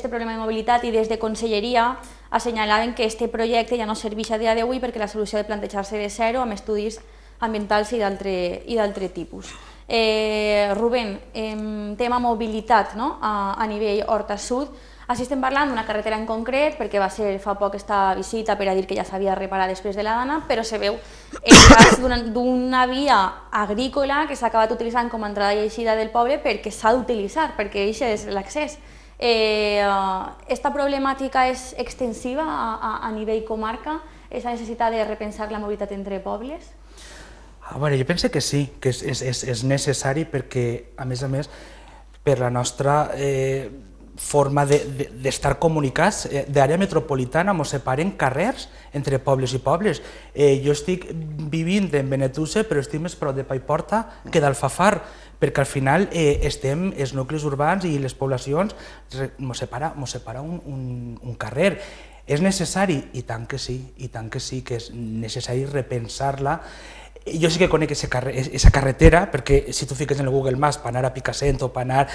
problema de mobilitat i des de Conselleria assenyalaven que este projecte ja no serveix a dia d'avui perquè la solució ha de plantejar-se de zero amb estudis ambientals i d'altre tipus. Rubén, tema mobilitat, no?, a nivell Horta Sud, així estem parlant d'una carretera en concret perquè va ser fa poc esta visita per a dir que ja s'havia de reparar després de la Dana, però se veu el cas d'una via agrícola que s'ha acabat utilitzant com a entrada i eixida del poble perquè s'ha d'utilitzar, perquè això és l'accés. Esta problemàtica és extensiva a nivell comarca? És la necessitat de repensar la mobilitat entre pobles? A veure, jo penso que sí, que és necessari perquè, a més, per la nostra forma d'estar comunicats, d'àrea metropolitana ens separen carrers entre pobles i pobles. Jo estic vivint en Benetússer, però estic més prop de Paiporta que d'Alfafar, perquè al final estem els nuclis urbans i les poblacions, ens separa un carrer. És necessari? I tant que sí, que és necessari repensar-la. Jo sí que conec aquesta carretera, perquè si tu fiques en el Google Maps per anar a Picassent o per anar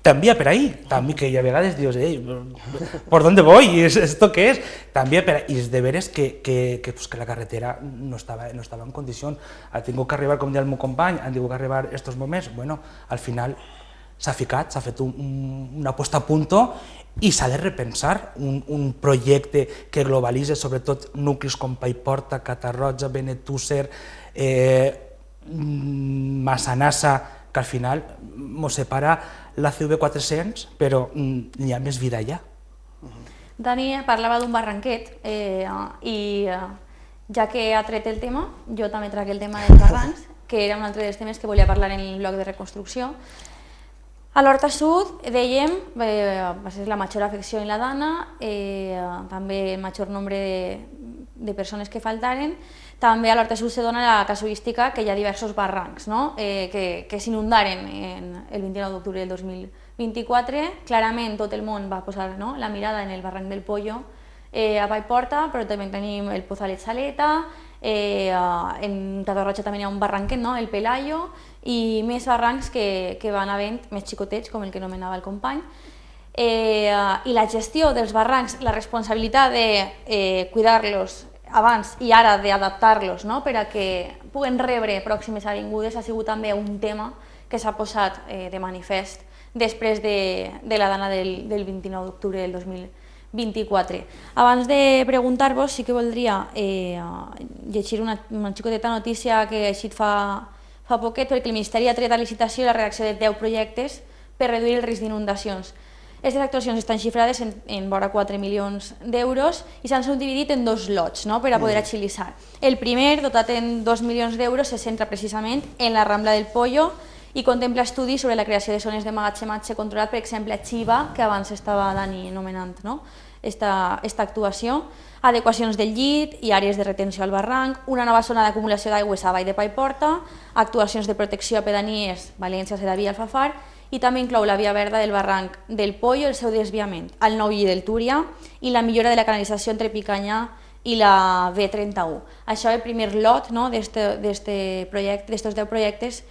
també per ahí, també que a vegades dius, ¿por dónde voy? ¿Esto qué es? També per ahí, i és de veres que la carretera no estava en condicions. Ha tingut que arribar, com deia el meu company, han tingut que arribar estos moments, bueno, al final s'ha fet una aposta a punto i s'ha de repensar un projecte que globalitza sobretot nuclis com Paiporta, Catarroja, Benetússer, Massanassa, que al final ens separa la CV400, però n'hi ha més vida allà. Dani parlava d'un barranquet i ja que ha tret el tema, jo també trac el tema dels barrancs, que era un altre dels temes que volia parlar en el bloc de reconstrucció. A l'Horta Sud, dèiem, va ser la major afecció en la dana, també el major nombre de persones que faltaren. També a l'Horta Sud se dona la casuística que hi ha diversos barrancs que s'inundaren el 29 d'octubre del 2024. Clarament tot el món va posar la mirada en el barranc del Pollo a Paiporta, però també tenim el Pozalet Saleta, en Catarroja també hi ha un barranquet, el Pelayo, i més barrancs que van havent, més xicotets, com el que anomenava el company. I la gestió dels barrancs, la responsabilitat de cuidar-los abans i ara d'adaptar-los per a que puguen rebre pròximes avingudes ha sigut també un tema que s'ha posat de manifest després de la dana del 29 d'octubre del 2024. Abans de preguntar-vos, sí que voldria llegir una xicoteta notícia que ha eixit fa poquet, perquè el Ministeri ha tret a licitació la redacció de 10 projectes per reduir el risc d'inundacions. Aquestes actuacions estan xifrades en vora 4 milions d'euros i s'han subdividit en dos lots per a poder agilitzar. El primer, dotat en 2 milions d'euros, se centra precisament en la Rambla del Pollo i contempla estudis sobre la creació de zones de magatzematge controlat, per exemple a Xiva, que abans estava Dani anomenant esta actuació, adequacions del llit i àrees de retenció al barranc, una nova zona d'acumulació d'aigües a Vall de Paiporta, actuacions de protecció a pedanies València, Sedaví i Alfafar, i també inclou la via verda del barranc del Pollo, el seu desviament al nou llit del Túria i la millora de la canalització entre Picanyà i la B31. Això és el primer lot d'aquests 10 projectes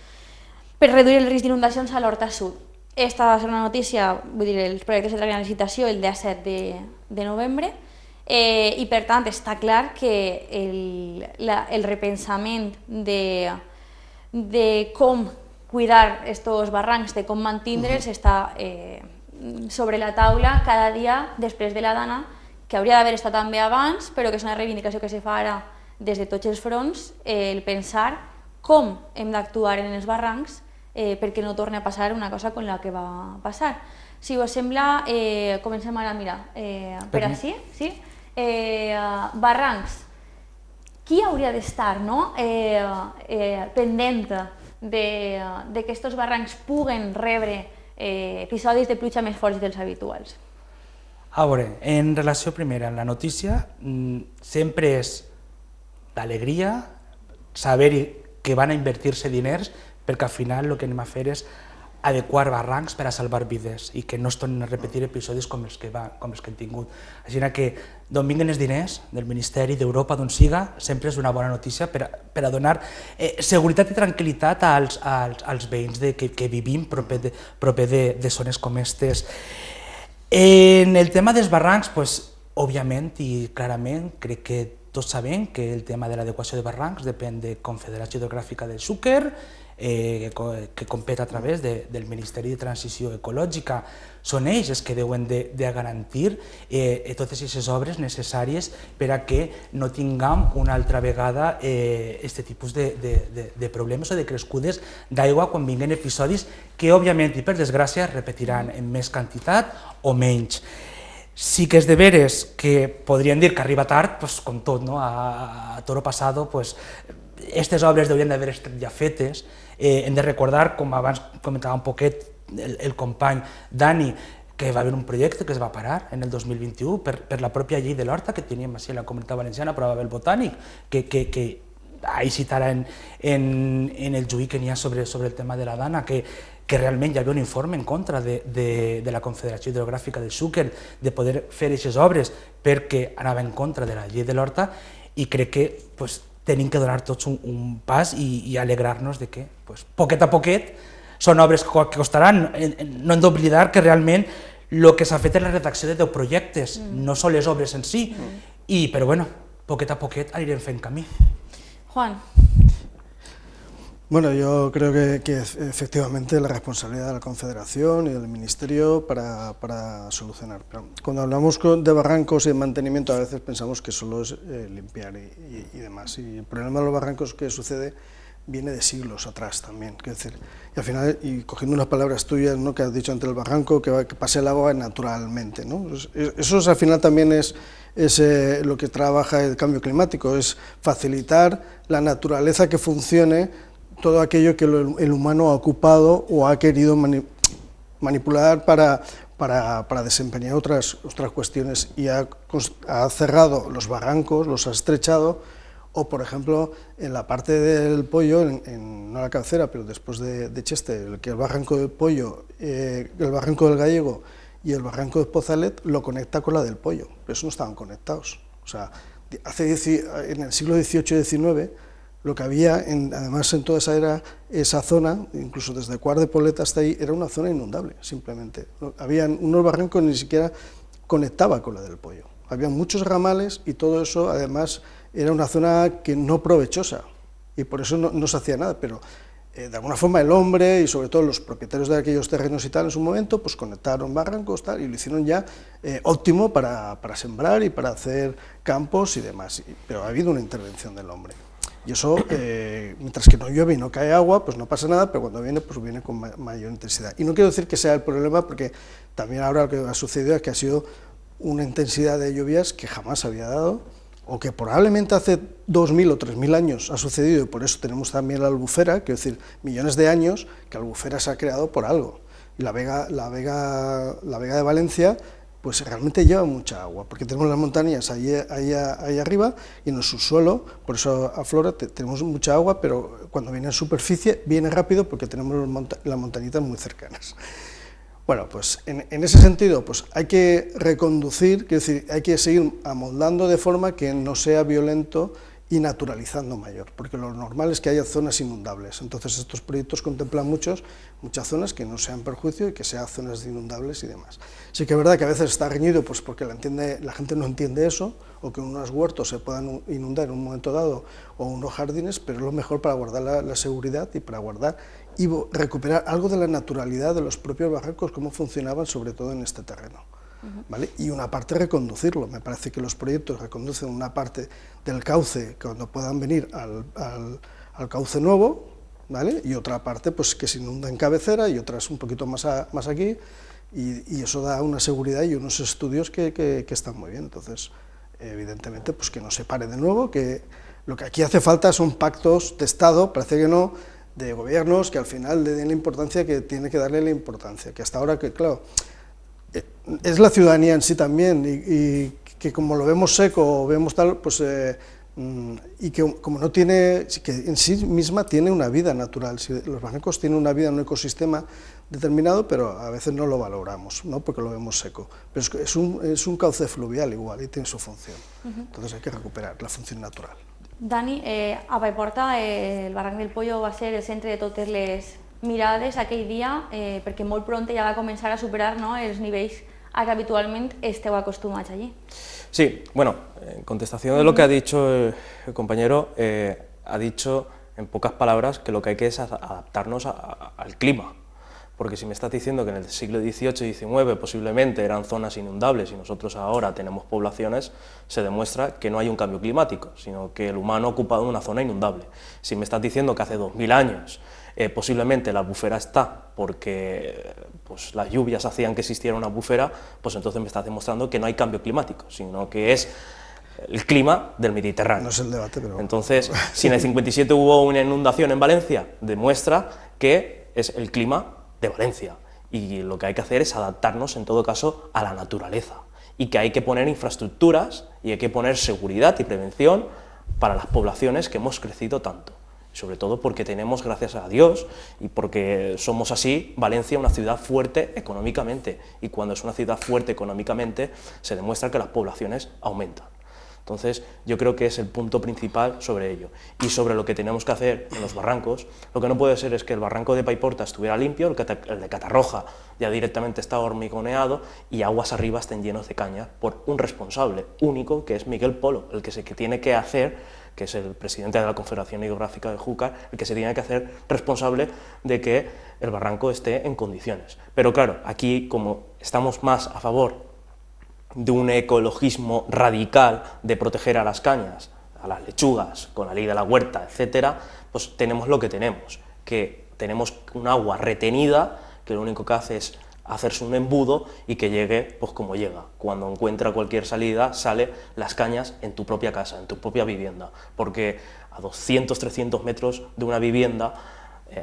per reduir el risc d'inundacions a l'Horta Sud. Esta va ser una notícia, vull dir, els projectes entraran a licitació el 17 de novembre i per tant està clar que el repensament de com cuidar aquests barrancs, de com mantindre'ls, està sobre la taula cada dia després de la dana, que hauria d'haver estat també abans, però que és una reivindicació que se fa ara des de tots els fronts, el pensar com hem d'actuar en els barrancs perquè no torni a passar una cosa com la que va passar. Si us sembla, comencem ara a mirar per així. Barrancs. Qui hauria d'estar pendent de que aquests barrancs puguen rebre episodis de pluja més forts dels habituals? A veure, en relació primera, en la notícia, sempre és d'alegria saber que van a invertir-se diners perquè al final el que anem a fer és adequar barrancs per a salvar vides i que no es tornin a repetir episodis com els que hem tingut. Així que d'on vinguen els diners, del Ministeri, d'Europa, d'on siga, sempre és una bona notícia per a donar seguretat i tranquil·litat als veïns que vivim proper de zones com aquestes. En el tema dels barrancs, òbviament i clarament, crec que tots sabem que el tema de l'adequació de barrancs depèn de Confederació Hidrogràfica del Xúquer, que competa a través del Ministeri de Transició Ecològica. Són ells els que deuen de garantir totes aquestes obres necessàries per a que no tinguem una altra vegada aquest tipus de problemes o de crescudes d'aigua quan vinguin episodis que, òbviament, i per desgràcia, es repetiran en més quantitat o menys. Sí que és de veres que podríem dir que arriba tard, com tot, a toro passado, aquestes obres haurien d'haver estat ja fetes. Hem de recordar, com abans comentava un poquet el company Dani, que va haver un projecte que es va parar en el 2021 per la pròpia llei de l'horta que teníem així a la Comunitat Valenciana, aprovava el Botànic, que ahir citarà en el juí que n'hi ha sobre el tema de la Dana, que realment hi havia un informe en contra de la Confederació Hidrogràfica del Xúquer de poder fer aquestes obres perquè anava en contra de la llei de l'horta, i crec que tenim que donar tots un pas i alegrar-nos de que, poquet a poquet, són obres que costaran. No hem d'oblidar que realment el que s'ha fet és la redacció de 10 projectes, no són les obres en si, però bueno, poquet a poquet anirem fent camí. Juan. Bueno, yo creo que efectivamente la responsabilidad de la Confederación y del Ministerio para solucionar. Pero cuando hablamos de barrancos y de mantenimiento, a veces pensamos que solo es limpiar y demás. Y el problema de los barrancos que sucede viene de siglos atrás también. Quiero decir, y al final, y cogiendo unas palabras tuyas, ¿no?, que has dicho ante el barranco, que pase el agua naturalmente, ¿no? Eso al final también es lo que trabaja el cambio climático, es facilitar la naturaleza que funcione todo aquello que el humano ha ocupado o ha querido manipular para desempeñar otras cuestiones, y ha cerrado los barrancos, los ha estrechado, o por ejemplo en la parte del Pollo, no la cabecera, pero después de Cheste, que el barranco del Pollo, el barranco del Gallego y el barranco de Pozalet lo conecta con la del Pollo, pero eso no estaban conectados. O sea, en el siglo XVIII y XIX, lo que había, además en toda esa zona, incluso desde Cuart de Poblet hasta ahí, era una zona inundable, simplemente. Habían unos barrancos que ni siquiera conectaba con la del Pollo. Había muchos ramales y todo eso, además, era una zona que no provechosa, y por eso no se hacía nada, pero de alguna forma el hombre, y sobre todo los propietarios de aquellos terrenos y tal, en su momento, pues conectaron barrancos, tal, y lo hicieron ya óptimo para sembrar y para hacer campos y demás, pero ha habido una intervención del hombre. Y eso, mientras que no llueve y no cae agua, pues no pasa nada, pero cuando viene, pues viene con mayor intensidad. Y no quiero decir que sea el problema, porque también ahora lo que ha sucedido es que ha sido una intensidad de lluvias que jamás había dado, o que probablemente hace 2000 o 3000 años ha sucedido, y por eso tenemos también la albufera, quiero decir, millones de años que la albufera se ha creado por algo. Y la Vega de Valencia, pues realmente lleva mucha agua, porque tenemos las montañas ahí arriba, y en el subsuelo, por eso aflora, tenemos mucha agua, pero cuando viene en superficie viene rápido porque tenemos las montañitas muy cercanas. Bueno, pues en ese sentido, pues hay que reconducir, quiero decir, hay que seguir amoldando de forma que no sea violento y naturalizando mayor, porque lo normal es que haya zonas inundables. Entonces estos proyectos contemplan muchas zonas que no sean perjuicio y que sean zonas inundables y demás. Sí que es verdad que a veces está reñido, pues porque la gente no entiende eso, o que unos huertos se puedan inundar en un momento dado, o unos jardines, pero es lo mejor para guardar la seguridad y para guardar y recuperar algo de la naturalidad de los propios barrancos, cómo funcionaban sobre todo en este terreno. ¿Vale? Y una parte reconducirlo. Me parece que los proyectos reconducen una parte del cauce cuando puedan venir al cauce nuevo, ¿vale? Y otra parte pues que se inunda en cabecera, y otras un poquito más aquí, y eso da una seguridad y unos estudios que están muy bien. Entonces, evidentemente, pues que no se pare de nuevo, que lo que aquí hace falta son pactos de Estado, parece que no, de gobiernos que al final le den la importancia que tiene que darle la importancia, que hasta ahora, que claro, es la ciudadanía en sí también, y que como lo vemos seco o vemos tal, pues y que como no tiene, que en sí misma tiene una vida natural. Si los barrancos tienen una vida en un ecosistema determinado, pero a veces no lo valoramos, ¿no?, porque lo vemos seco. Pero es un cauce fluvial igual y tiene su función. Entonces hay que recuperar la función natural. Dani, a Paiporta el barranc del Pollo va ser el centre de totes les mirades aquell dia, perquè molt pront ja va començar a superar, no, els nivells a que habitualment esteu acostumats allí. Sí, bueno, en contestación de lo que ha dicho el compañero, ha dicho en pocas palabras, que lo que hay que es adaptarnos al clima. Porque si me estás diciendo que en el siglo XVIII y XIX posiblemente eran zonas inundables y nosotros ahora tenemos poblaciones, se demuestra que no hay un cambio climático, sino que el humano ha ocupado una zona inundable. Si me estás diciendo que hace 2000 años posiblemente la bufera está porque pues, las lluvias hacían que existiera una bufera, pues entonces me estás demostrando que no hay cambio climático, sino que es el clima del Mediterráneo. No es el debate, pero... Entonces, si en el 57 hubo una inundación en Valencia, demuestra que es el clima de Valencia, y lo que hay que hacer es adaptarnos en todo caso a la naturaleza, y que hay que poner infraestructuras y hay que poner seguridad y prevención para las poblaciones que hemos crecido tanto, sobre todo porque tenemos, gracias a Dios, y porque somos así, Valencia una ciudad fuerte económicamente, y cuando es una ciudad fuerte económicamente se demuestra que las poblaciones aumentan. Entonces, yo creo que es el punto principal sobre ello. Y sobre lo que tenemos que hacer en los barrancos, lo que no puede ser es que el barranco de Paiporta estuviera limpio, el de Catarroja ya directamente está hormigoneado y aguas arriba estén llenos de caña por un responsable único, que es Miguel Polo, el que tiene que hacer, que es el presidente de la Confederación Hidrográfica de Júcar, el que se tiene que hacer responsable de que el barranco esté en condiciones. Pero claro, aquí como estamos más a favor de un ecologismo radical de proteger a las cañas, a las lechugas, con la ley de la huerta, etcétera, pues tenemos lo que tenemos, que tenemos un agua retenida que lo único que hace es hacerse un embudo y que llegue pues como llega. Cuando encuentra cualquier salida, sale las cañas en tu propia casa, en tu propia vivienda, porque a 200, 300 metros de una vivienda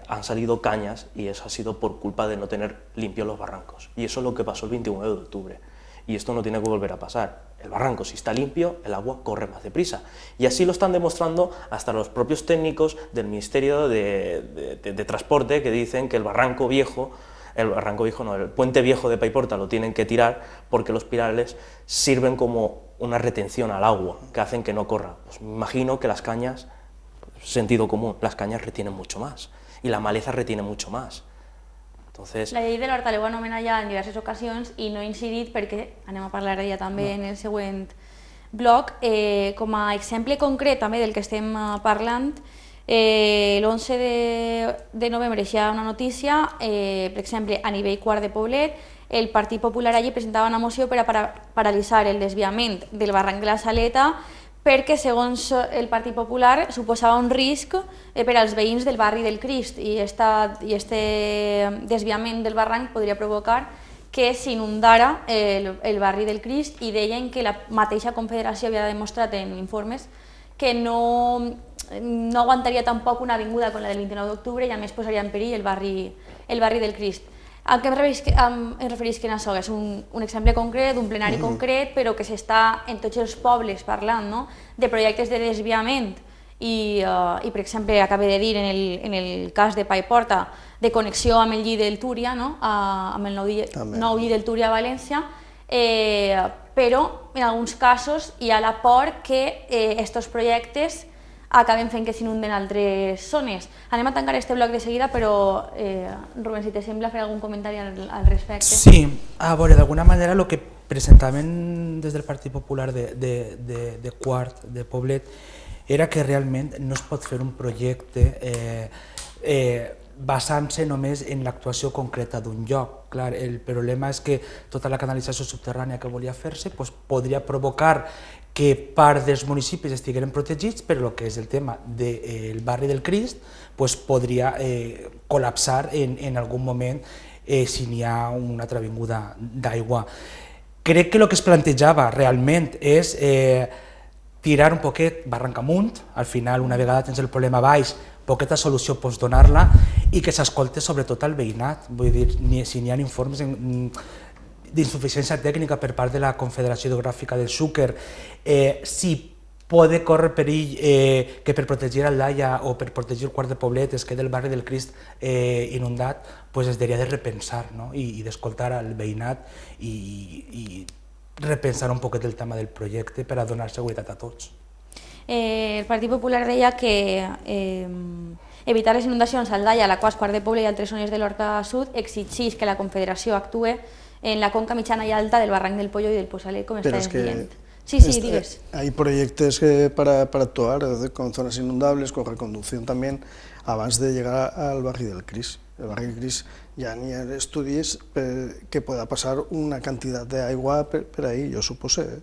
han salido cañas y eso ha sido por culpa de no tener limpios los barrancos. Y eso es lo que pasó el 21 de octubre. Y esto no tiene que volver a pasar. El barranco, si está limpio, el agua corre más deprisa. Y así lo están demostrando hasta los propios técnicos del Ministerio de Transporte, que dicen que el puente viejo de Paiporta lo tienen que tirar porque los pirales sirven como una retención al agua, que hacen que no corra. Pues me imagino que las cañas, sentido común, las cañas retienen mucho más, y la maleza retiene mucho más. Entonces... La llei de l'Horta l'heu anomenat ja en diverses ocasions i no he incidit perquè anem a parlar d'ella també en el següent bloc. Com a exemple concret també del que estem parlant, l'11 de novembre hi ha una notícia, per exemple, a nivell quart de Poblet, el Partit Popular allí presentava una moció per a paralitzar el desviament del barranc de la Saleta perquè, segons el Partit Popular, suposava un risc per als veïns del barri del Crist i este desviament del barranc podria provocar que s'inundara el barri del Crist, i deien que la mateixa Confederació havia demostrat en informes que no aguantaria tampoc una avinguda com la del 29 d'octubre i a més posaria en perill el barri del Crist. A què em referisc en això? És un exemple concret, un plenari concret, però que s'està en tots els pobles parlant de projectes de desviament i, per exemple, acabo de dir en el cas de Paiporta, de connexió amb el lli del Túria, amb el nou lli del Túria a València, però en alguns casos hi ha la por que aquests projectes acaben fent que s'inunden altres zones. Anem a tancar este bloc de seguida, però Rubén, si te sembla fer algun comentari al respecte. Sí, a veure, d'alguna manera el que presentaven des del Partit Popular de Quart, de Poblet, era que realment no es pot fer un projecte basant-se només en l'actuació concreta d'un lloc. Clar, el problema és que tota la canalització subterrània que volia fer-se podria provocar que part dels municipis estigueren protegits, però el que és el tema del barri del Crist podria col·lapsar en algun moment si n'hi ha una altra avinguda d'aigua. Crec que el que es plantejava realment és tirar un poquet barranc amunt, al final una vegada tens el problema baix, poqueta solució pots donar-la i que s'escolte sobretot al veïnat, vull dir, si n'hi ha informes d'insuficiència tècnica per part de la Confederació Hidrogràfica del Xúquer, si pot córrer perill que per protegir el Daia o per protegir el Quart de Poblet es quedi el barri del Crist inundat, es hauria de repensar i d'escoltar al veïnat i repensar un poquet el tema del projecte per a donar seguretat a tots. El Partit Popular deia que evitar les inundacions al Daia, a la Quart de Poblet i altres zones de l'Horta Sud exigeix que la Confederació actue en la conca mitjana i alta del barranc del Pollo i del Posalet, com estàs dient. Sí, sí, digues. Hay projectes per actuar con zones inundables, con reconducció també, abans de llegar al barri del Cris. El barri del Cris ja n'hi ha estudis que pueda passar una quantitat d'aigua per ahí, jo supose.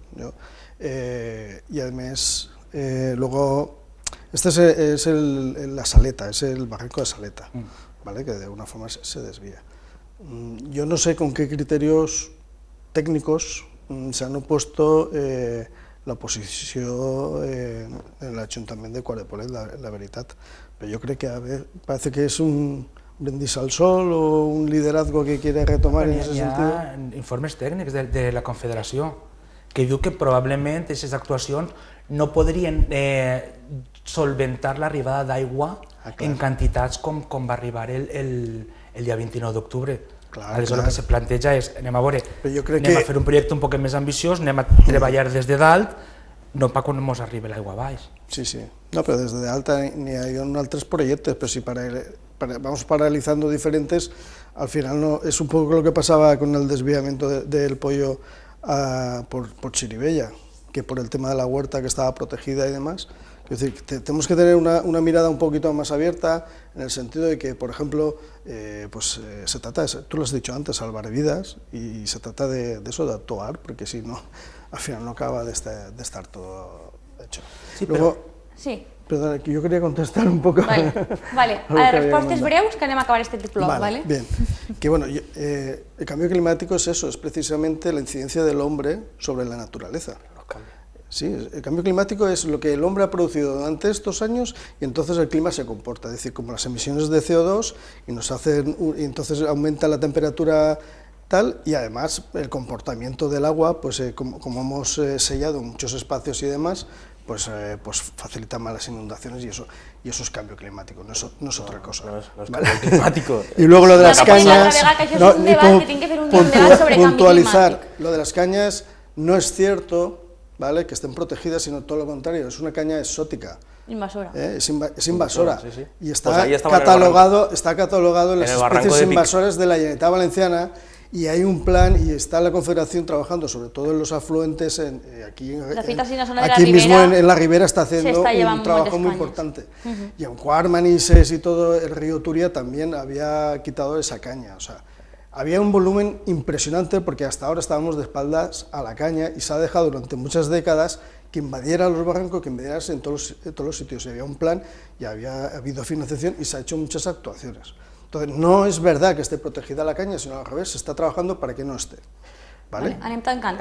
Y además, luego, este es la Saleta, es el barranco de Saleta, ¿vale? Que de alguna forma se desvía. Yo no sé con qué criterios técnicos se han opuesto la oposició en l'Ajuntament de Quart de Poblet, la veritat. Però jo crec que parece que és un brindis al sol o un liderazgo que quiere retomar en ese sentido. Hi ha informes tècnics de la Confederació que diu que probablement aquestes actuacions no podrien solventar l'arribada d'aigua en quantitats com va arribar el dia 29 d'octubre. Aleshores el que se planteja és, anem a veure, anem a fer un projecte un poc més ambiciós, anem a treballar des de dalt, no per quan ens arribi l'aigua a baix. Sí, sí. No, pero desde de alta ni hay otros proyectos, pero si vamos paralizando diferentes, al final no es un poco lo que pasaba con el desviamiento del pollo por Chiribella, que por el tema de la huerta que estaba protegida y demás. Es decir, tenemos que tener una mirada un poquito más abierta en el sentido de que, por ejemplo, se trata, tú lo has dicho antes, salvar vidas, y se trata de eso, de actuar, porque si no, al final no acaba de estar todo hecho. Sí, Luego, sí. Perdona, que yo quería contestar un poco. Vale. A les respostes breus que anem a acabar este bloc, ¿vale? Bien. Que bueno, el cambio climático es eso, es precisamente la incidencia del hombre sobre la naturaleza. Sí, el cambio climático es lo que el hombre ha producido durante estos años y entonces el clima se comporta, es decir, como las emisiones de CO2 y entonces aumenta la temperatura tal, y además el comportamiento del agua, pues como hemos sellado muchos espacios y demás, pues facilita más las inundaciones y eso es cambio climático, no es otra cosa. No es cambio climático. Y luego lo de las cañas, puntualizar, lo de las cañas no es cierto, ¿vale?, que estén protegidas, sino todo lo contrario, es una caña exótica. Invasora. Es invasora. Sí, sí. Y está catalogado en las especies invasoras de la Generalitat Valenciana, y hay un plan y está la Confederación trabajando sobre todo en los afluentes, aquí mismo en la Ribera está haciendo un trabajo muy importante. Y en Quart, Manises y todo el río Turia también había quitado esa caña, o sea, había un volumen impresionante porque hasta ahora estábamos de espaldas a la caña y se ha dejado durante muchas décadas que invadiera los barrancos, que invadiera en todos los sitios. Y había un plan y había habido financiación y se ha hecho muchas actuaciones. Entonces, no es verdad que esté protegida la caña, sino al revés, se está trabajando para que no esté. ¿Vale? Anem tancant,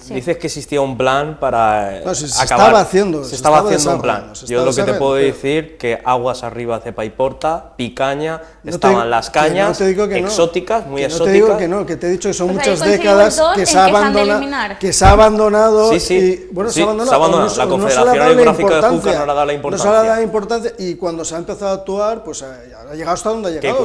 sí. Dices que existía un plan para no, se acabar. Se estaba haciendo un plan. Yo lo que te puedo decir que aguas arriba de Paiporta, Picaña, estaban las cañas exóticas, muy exóticas. No te digo que no, que te he dicho que son muchas décadas que se ha abandonado. Sí, sí. Y, bueno, se ha abandonado. La Confederación Hidrográfica de Júcar no le ha dado la importancia. No se le ha dado importancia y cuando se ha empezado a actuar, pues ha llegado hasta donde ha llegado.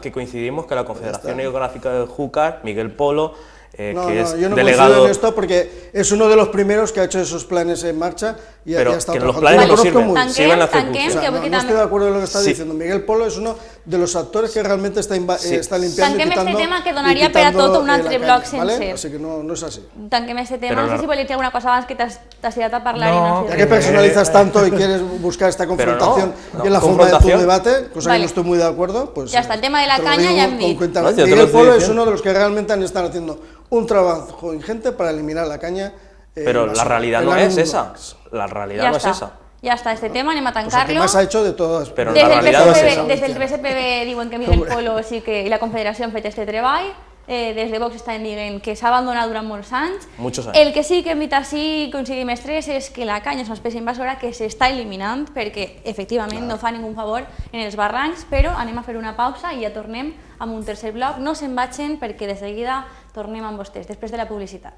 Que coincidimos que la Confederación Hidrográfica de Júcar, Miguel Polo, que es yo no delegado... coincido en esto porque es uno de los primeros que ha hecho esos planes en marcha y pero ya está que trabajando. los planes no sirven la ejecución. No estoy de acuerdo en lo que está diciendo. Miguel Polo es uno de los actors que realmente está limpiando Tanquem este tema que donaria per a tot un altre bloc sencer. Así que no es así. Tanquem este tema. No sé si volies dir alguna cosa abans que t'has tirat a parlar y no ya que personalizas tanto y quieres buscar esta confrontación y en la forma de tu debate, cosa que no estoy muy de acuerdo, pues ya está, el tema de la caña ya hem dit. Miguel Polo es uno de los que realmente están haciendo un trabajo ingente para eliminar la caña. Pero la realidad no es esa. La realidad no es esa. Ya está, este tema anem a tancar-lo. El que más ha hecho de todas. Pero la realidad no es esa. Des del PSPB diuen que Miguel Polo sí que i la Confederació han fet este treball. Des de Vox estan dient que s'ha abandonat durant molts anys. El que sí que hem dit així, coincidim els tres, és que la canya és una espècie invasora que s'està eliminant perquè efectivament no fa ningú favor en els barrancs, però anem a fer una pausa i ja tornem amb un tercer bloc. No se'n vagin perquè de seguida tornem amb vostès, després de la publicitat.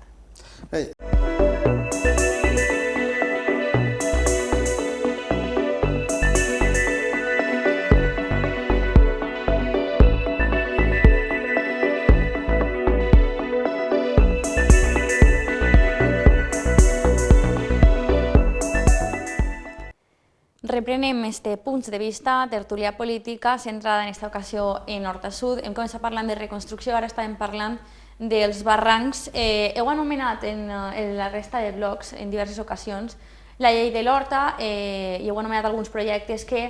reprenem este punts de vista, tertúlia política, centrada en aquesta ocasió en Horta Sud. Hem començat parlant de reconstrucció, ara estàvem parlant dels barrancs. Heu anomenat en la resta de blocs, en diverses ocasions, la llei de l'Horta i heu anomenat alguns projectes que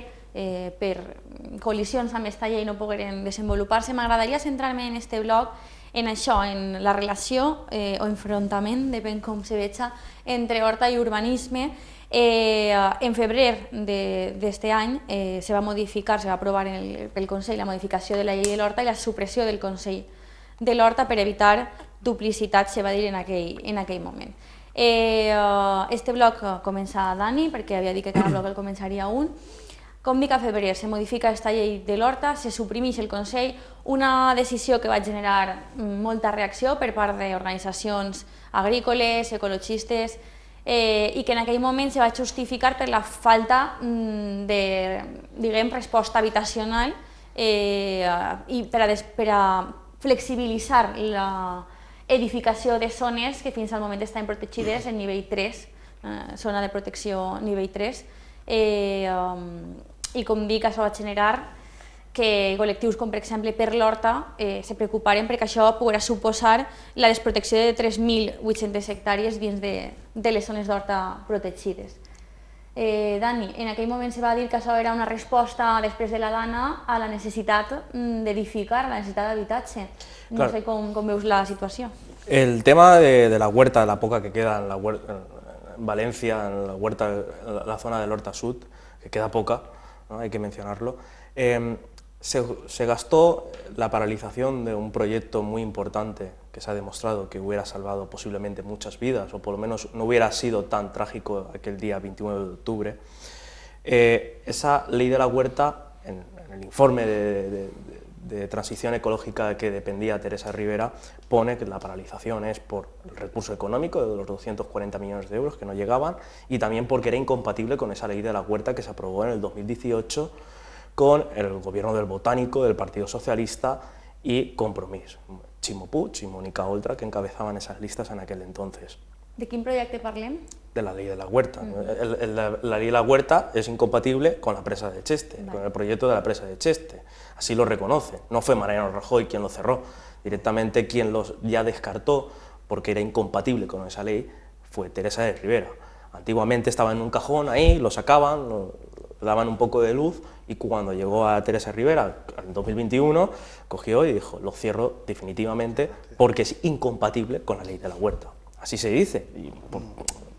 per col·lisions amb aquesta llei no pogueren desenvolupar-se. M'agradaria centrar-me en este bloc, en això, en la relació o enfrontament, depèn com se veja, entre Horta i urbanisme. En febrer d'aquest any se va modificar, se va aprovar pel Consell la modificació de la llei de l'Horta i la supressió del Consell de l'Horta per evitar duplicitats, se va dir en aquell moment. Este bloc comença Dani, perquè havia dit que cada bloc el començaria un. Com dic, a febrer se modifica aquesta llei de l'Horta, se suprimeix el Consell, una decisió que va generar molta reacció per part d'organitzacions agrícoles, ecologistes, i que en aquell moment se va justificar per la falta de, diguem, resposta habitacional i per a flexibilitzar l'edificació de zones que fins al moment estaven protegides en nivell 3, zona de protecció nivell 3, i com dic, això va generar que col·lectius com per exemple per l'Horta se preocuparen perquè això poguera suposar la desprotecció de 3.800 hectàrees dins de les zones d'Horta protegides. Dani, en aquell moment se va dir que això era una resposta després de la Dana a la necessitat d'edificar, a la necessitat d'habitatge. No sé com veus la situació. El tema de la huerta, la poca que queda en Valencia, en la huerta, en la zona del Horta Sud, que queda poca, ¿no? Hay que mencionarlo. Se gastó la paralización de un proyecto muy importante que se ha demostrado que hubiera salvado posiblemente muchas vidas, o por lo menos no hubiera sido tan trágico aquel día 29 de octubre. Esa ley de la huerta, en el informe de transición ecológica que dependía Teresa Rivera, pone que la paralización es por el recurso económico de los 240 millones de euros que no llegaban y también porque era incompatible con esa ley de la huerta que se aprobó en el 2018 con el gobierno del Botánico, del Partido Socialista y Compromís, Ximo Puig y Mónica Oltra, que encabezaban esas listas en aquel entonces. De quin projecte parlem? De la ley de la huerta. La ley de la huerta es incompatible con la presa de Cheste, con el proyecto de la presa de Cheste. Así lo reconoce. No fue Mariano Rajoy quien lo cerró. Directamente quien ya descartó, porque era incompatible con esa ley, fue Teresa de Rivera. Antiguamente estaba en un cajón ahí, lo sacaban, lo daban un poco de luz, y cuando llegó a Teresa Rivera en 2021, cogió y dijo, lo cierro definitivamente porque es incompatible con la ley de la huerta. Así se dice. Y,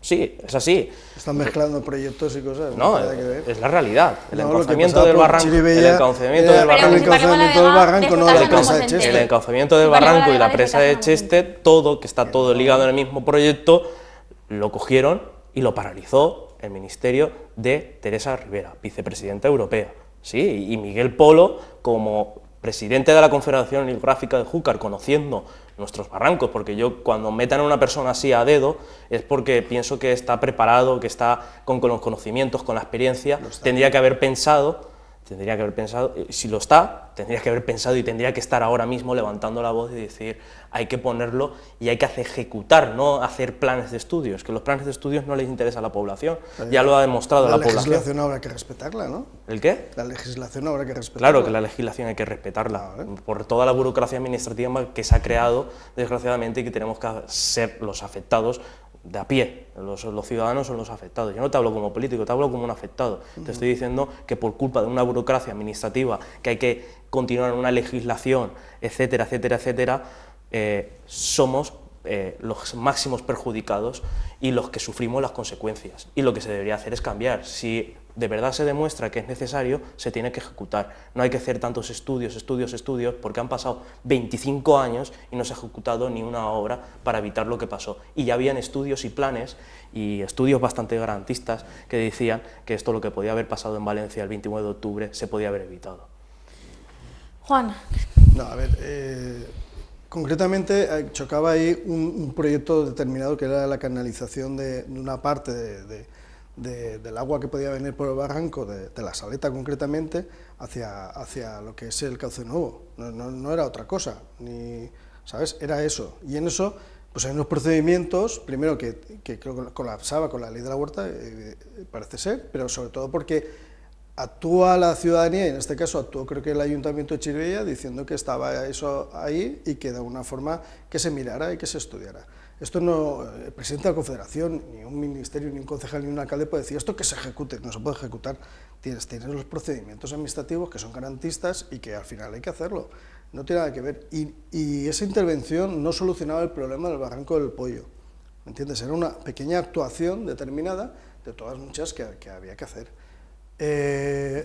sí, es así. Están mezclando proyectos y cosas. No, es la realidad. El encauzamiento del barranco y la presa de Cheste, todo, que está todo ligado en el mismo proyecto, lo cogieron y lo paralizó el ministerio de Teresa Rivera, vicepresidenta europea. Sí, y Miguel Polo, como presidente de la Confederación Hidrográfica de Júcar, conociendo nuestros barrancos, porque yo cuando metan a una persona así a dedo es porque pienso que está preparado, que está con los conocimientos, con la experiencia, tendría que haber pensado, si lo está, tendría que haber pensado y tendría que estar ahora mismo levantando la voz y decir, hay que ponerlo y hay que ejecutar, no hacer planes de estudios, que los planes de estudios no les interesa a la población, ya lo ha demostrado la población. La legislación habrá que respetarla, ¿no? ¿El qué? La legislación habrá que respetarla. Claro que la legislación hay que respetarla, por toda la burocracia administrativa que se ha creado, desgraciadamente, y que tenemos que ser los afectados de a pie, los ciudadanos son los afectados. Yo no te hablo como político, te hablo como un afectado. Te estoy diciendo que por culpa de una burocracia administrativa, que hay que continuar una legislación, etcétera, etcétera, etcétera, somos los máximos perjudicados y los que sufrimos las consecuencias. Y lo que se debería hacer es cambiar. Si de verdad se demuestra que es necesario, se tiene que ejecutar. No hay que hacer tantos estudios, porque han pasado 25 años y no se ha ejecutado ni una obra para evitar lo que pasó. Y ya habían estudios y planes, y estudios bastante garantistas, que decían que esto, lo que podía haber pasado en Valencia el 29 de octubre, se podía haber evitado. Juan. No, a ver, concretamente chocaba ahí un proyecto determinado que era la canalización de una parte del agua que podía venir por el barranco, de la Saleta concretamente, hacia lo que es el Cauce Nuevo. No era otra cosa, ¿sabes? Era eso. Y en eso pues hay unos procedimientos, primero que creo que colapsaba con la ley de la huerta, parece ser, pero sobre todo porque actúa la ciudadanía, y en este caso actuó creo que el Ayuntamiento de Chirivella, diciendo que estaba eso ahí y que de alguna forma que se mirara y que se estudiara. Esto no, el presidente de la Confederación, ni un ministerio, ni un concejal, ni un alcalde puede decir esto que se ejecute, no se puede ejecutar. Tienes los procedimientos administrativos que son garantistas y que al final hay que hacerlo. No tiene nada que ver. Y esa intervención no solucionaba el problema del barranco del Pollo. ¿Me entiendes? Era una pequeña actuación determinada de todas muchas que había que hacer.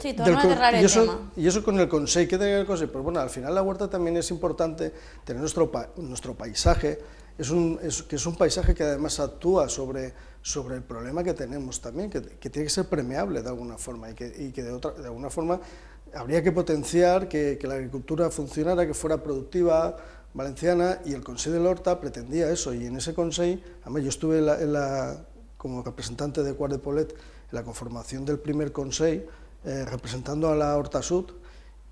Sí, torno a aterrar el tema. Y eso con el Consell, ¿qué tiene el Consell? Pues bueno, al final la huerta también es importante tener nuestro paisaje, que es un paisaje que además actúa sobre el problema que tenemos también, que tiene que ser permeable de alguna forma y que de alguna forma habría que potenciar que la agricultura funcionara, que fuera productiva, valenciana, y el Consell de l'Horta pretendía eso, y en ese Consell, además yo estuve como representante de Quart de Poblet en la conformación del primer Consell, representando a la Horta Sud,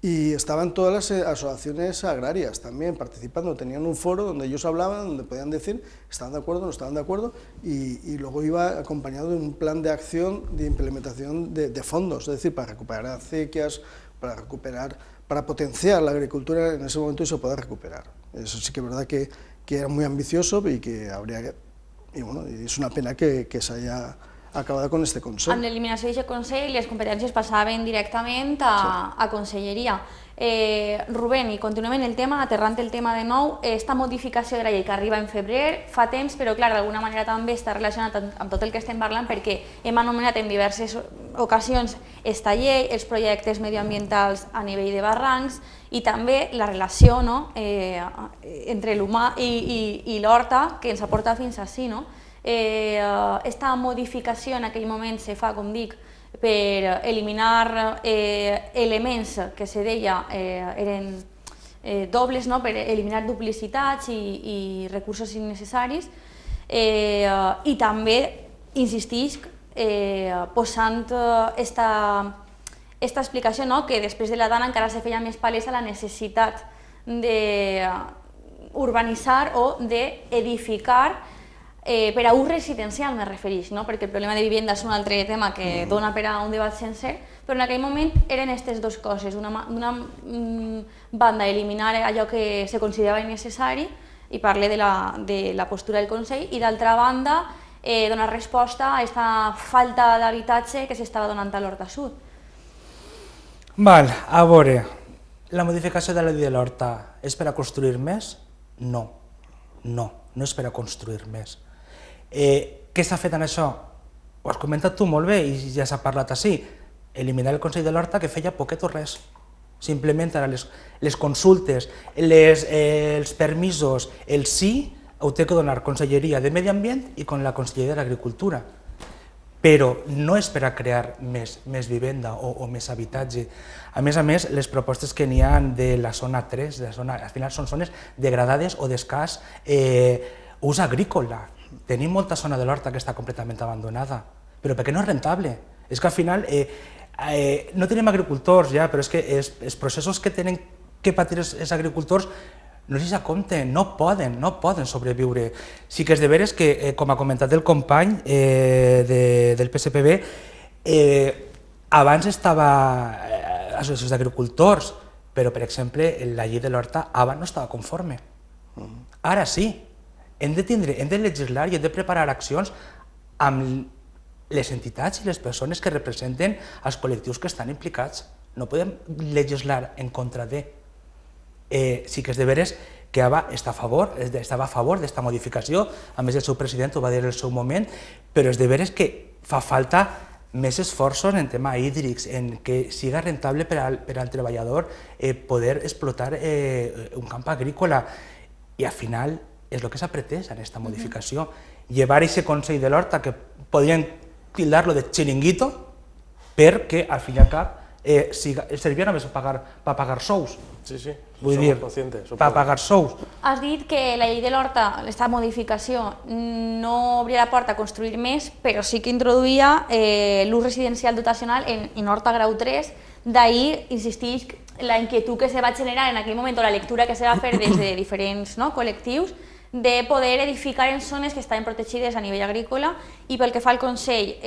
y estaban todas las asociaciones agrarias también participando, tenían un foro donde ellos hablaban, donde podían decir estaban de acuerdo, no estaban de acuerdo, y luego iba acompañado de un plan de acción de implementación de fondos, es decir, para recuperar acequias, para potenciar la agricultura en ese momento y se pueda recuperar. Eso sí que es verdad que era muy ambicioso y que y bueno, es una pena que se haya acabada con este Consell. Amb l'eliminació d'aquest Consell, les competències passaven directament a Conselleria. Rubén, i continuem en el tema, aterrant el tema de nou, esta modificació de la llei que arriba en febrer fa temps, però clar, d'alguna manera també està relacionat amb tot el que estem parlant perquè hem anomenat en diverses ocasions esta llei, els projectes medioambientals a nivell de barrancs i també la relació entre l'humà i l'horta que ens ha portat fins ací. Esta modificació en aquell moment se fa, com dic, per eliminar elements que se deia eren dobles, per eliminar duplicitats i recursos innecessaris, i també insistisc posant esta explicació que després de la Dana encara se feia més palesa la necessitat d'urbanitzar o d'edificar per a ús residencial, me refereix, perquè el problema de vivenda és un altre tema que dona per a un debat sencer, però en aquell moment eren aquestes dues coses. D'una banda, eliminar allò que se considerava innecessari, i parle de la postura del Consell, i d'altra banda, donar resposta a aquesta falta d'habitatge que s'estava donant a l'Horta Sud. Val, a veure, la modificació de la llei de l'Horta és per a construir més? No, no és per a construir més. Què s'ha fet en això? Ho has comentat tu molt bé i ja s'ha parlat així. Eliminar el Consell de l'Horta, que feia poquet o res. Simplement ara les consultes, els permisos, el sí, ho té que donar Conselleria de Medi Ambient i con la Conselleria d'Agricultura. Però no és per a crear més vivenda o més habitatge. A més, les propostes que n'hi ha de la zona 3, al final són zones degradades o d'escàs ús agrícola. Tenim molta zona de l'Horta que està completament abandonada, però perquè no és rentable. És que al final no tenim agricultors ja, però és que els processos que tenen que patir els agricultors no s'hi compten, no poden sobreviure. Sí que és de veres que, com ha comentat el company del PSPB, abans estava associacions d'agricultors, però, per exemple, la llei de l'Horta abans no estava conforme. Ara sí. Hem de legislar i hem de preparar accions amb les entitats i les persones que representen els col·lectius que estan implicats. No podem legislar en contra de. Sí que és de veres que ABA estava a favor d'esta modificació, a més el seu president ho va dir en el seu moment, però és de veres que fa falta més esforços en tema hídrics, en que siga rentable per al treballador poder explotar un camp agrícola. I al final és el que s'ha pretès en aquesta modificació. Llevar aquest Consell de l'Horta, que podrien tildar-lo de xiringuito, perquè al fin i al cap servia només per pagar sous. Sí, sí, vull dir, per pagar sous. Has dit que la llei de l'Horta, aquesta modificació, no obria la porta a construir més, però sí que introduïa l'ús residencial dotacional en Horta grau 3, d'ahir, insistisc, la inquietud que se va generar en aquell moment, o la lectura que se va fer des de diferents col·lectius, de poder edificar en zones que estaven protegides a nivell agrícola, i pel que fa al Consell,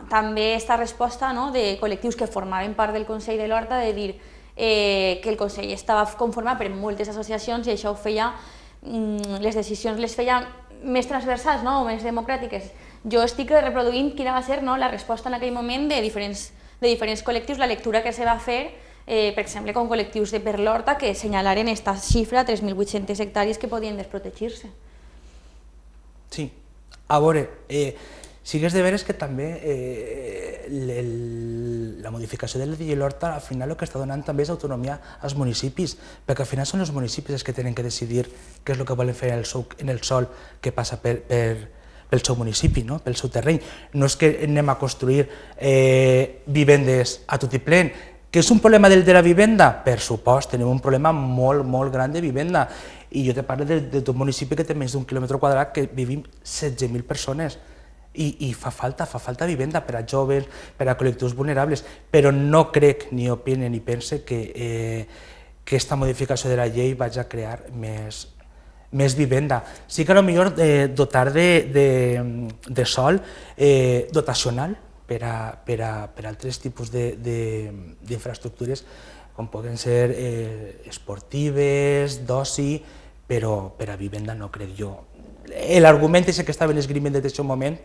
també esta resposta, no?, de col·lectius que formaven part del Consell de l'Horta, de dir que el Consell estava conformat per moltes associacions i això ho feia, les decisions les feia més transversals, no?, o més democràtiques. Jo estic reproduint quina va ser, no?, la resposta en aquell moment de diferents col·lectius, la lectura que se va fer, per exemple, com col·lectius de per l'Horta que assenyalaren aquesta xifra, 3.800 hectàrees que podien desprotegir-se. Sí, a veure, sí que és de veres que també la modificació de la llei de l'Horta al final el que està donant també és autonomia als municipis, perquè al final són els municipis els que tenen que decidir què és el que volen fer en el sòl que passa pel seu municipi, pel seu terreny. No és que anem a construir vivendes a tot i plen. Que és un problema de la vivenda? Per supost, tenim un problema molt, molt gran de vivenda. I jo te parlo d'un municipi que té menys d'un quilòmetre quadrat que vivim 16.000 persones. I fa falta vivenda per a joves, per a col·lectius vulnerables, però no crec, ni opine, ni pense que aquesta modificació de la llei vagi a crear més vivenda. Sí que potser dotar de sòl dotacional per a altres tipus d'infraestructures com poden ser esportives, d'oci, però per a vivenda no crec jo. L'argument és que estaven esgrimint des d'aquest moment,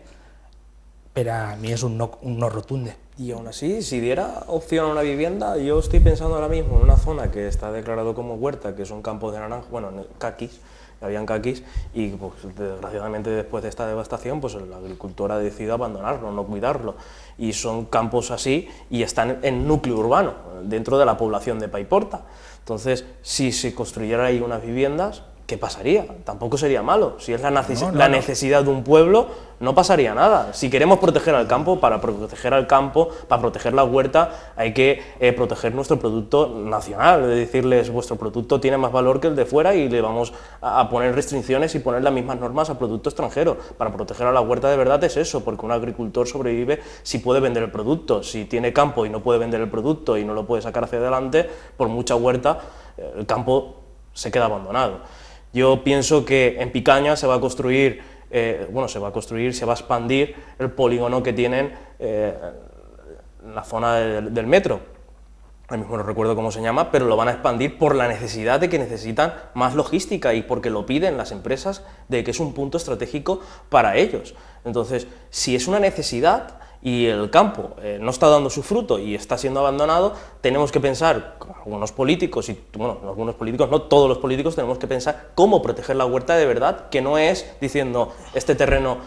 per a mi és un no rotundo. Y aún así, si diera opción a una vivienda, yo estoy pensando ahora mismo en una zona que está declarado como huerta, que son campos de naranja, bueno, caquis, habían caquis, y pues, desgraciadamente después de esta devastación, pues el agricultor ha decidido abandonarlo, no cuidarlo, y son campos así y están en núcleo urbano, dentro de la población de Paiporta. Entonces, si se construyeran ahí unas viviendas, ¿qué pasaría? Tampoco sería malo. Si es la necesidad de un pueblo, no pasaría nada. Si queremos proteger al campo, para proteger la huerta, hay que proteger nuestro producto nacional, es decirles, vuestro producto tiene más valor que el de fuera y le vamos a poner restricciones y poner las mismas normas al producto extranjero. Para proteger a la huerta de verdad es eso, porque un agricultor sobrevive si puede vender el producto. Si tiene campo y no puede vender el producto y no lo puede sacar hacia adelante, por mucha huerta, el campo se queda abandonado. Yo pienso que en Picaña se va a construir, se va a expandir el polígono que tienen en la zona del metro. Ahora mismo no recuerdo cómo se llama, pero lo van a expandir por la necesidad de que necesitan más logística y porque lo piden las empresas, de que es un punto estratégico para ellos. Entonces, si es una necesidad y el campo no está dando su fruto y está siendo abandonado, tenemos que pensar, algunos políticos, no todos los políticos, tenemos que pensar cómo proteger la huerta de verdad, que no es diciendo este terreno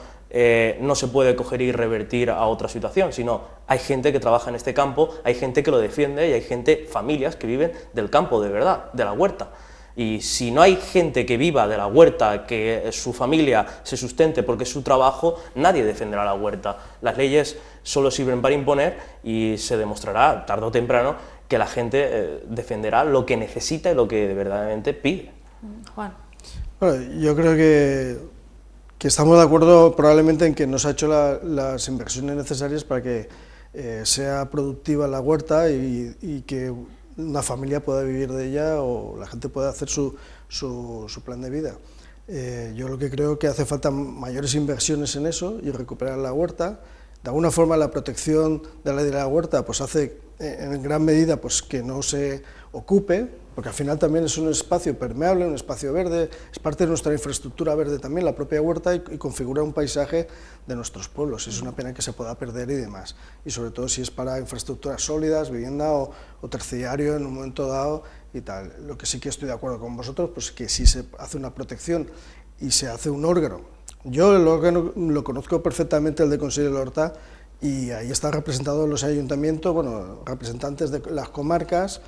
no se puede coger y revertir a otra situación, sino hay gente que trabaja en este campo, hay gente que lo defiende y hay familias que viven del campo de verdad, de la huerta. Y si no hay gente que viva de la huerta, que su familia se sustente porque es su trabajo, nadie defenderá la huerta. Las leyes solo sirven para imponer y se demostrará, tarde o temprano, que la gente defenderá lo que necesita y lo que verdaderamente pide. Juan. Bueno, yo creo que estamos de acuerdo probablemente en que no se han hecho las inversiones necesarias para que sea productiva la huerta y que una familia pueda vivir de ella o la gente pueda hacer su plan de vida. Yo lo que creo que hace falta mayores inversiones en eso y recuperar la huerta. De alguna forma la protección de la huerta pues hace en gran medida pues que no se ocupe, porque al final también es un espacio permeable, un espacio verde, es parte de nuestra infraestructura verde también, la propia huerta, y configura un paisaje de nuestros pueblos. Es una pena que se pueda perder y demás, y sobre todo si es para infraestructuras sólidas, vivienda o terciario en un momento dado y tal. Lo que sí que estoy de acuerdo con vosotros, pues que si se hace una protección y se hace un órgano. Yo el órgano lo conozco perfectamente, el de Consell de l'Horta, y ahí están representados los ayuntamientos, bueno, representantes de las comarcas,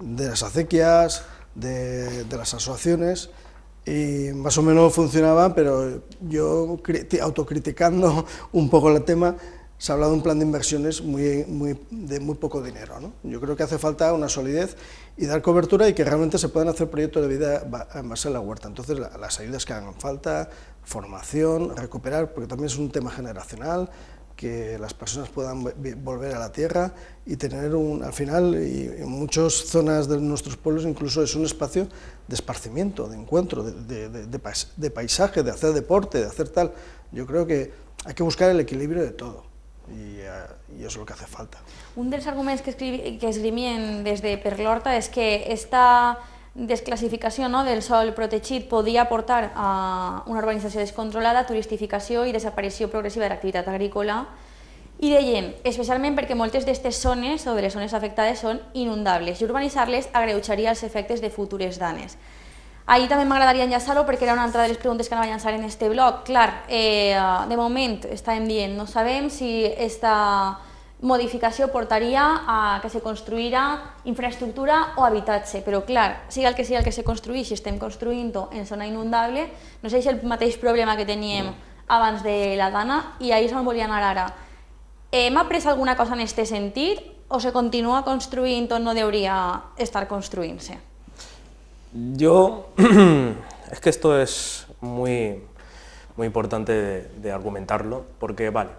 de las acequias, de las asociaciones, y más o menos funcionaban, pero yo, autocriticando un poco el tema, se ha hablado de un plan de inversiones de muy poco dinero, ¿no? Yo creo que hace falta una solidez y dar cobertura y que realmente se puedan hacer proyectos de vida en base a la huerta. Entonces, las ayudas que hagan falta, formación, recuperar, porque también es un tema generacional, que las personas puedan volver a la tierra y tener al final, y en muchas zonas de nuestros pueblos incluso es un espacio de esparcimiento, de encuentro, de paisaje, de hacer deporte, de hacer tal. Yo creo que hay que buscar el equilibrio de todo y eso es lo que hace falta. Un dels arguments que esgrimien des de per l'Horta és que esta desclassificació del sòl protegit podia portar a una urbanització descontrolada, turistificació i desaparició progressiva de l'activitat agrícola, i deien, especialment perquè moltes d'aquestes zones o de les zones afectades són inundables i urbanitzar-les agreujaria els efectes de futures danes. Ahir també m'agradaria enllaçar-ho perquè era una altra de les preguntes que anava a llançar en este bloc. Clar, de moment estàvem dient, no sabem si esta modificació portaria a que se construirà infraestructura o habitatge, però clar, sigui el que se construï, si estem construint-ho en zona inundable, no sé si és el mateix problema que teníem abans de la Dana i ahir és on volia anar ara. Hem après alguna cosa en aquest sentit o se continua construint o no hauria estar construint-se? Yo, es que esto es muy importante de argumentarlo, porque vale,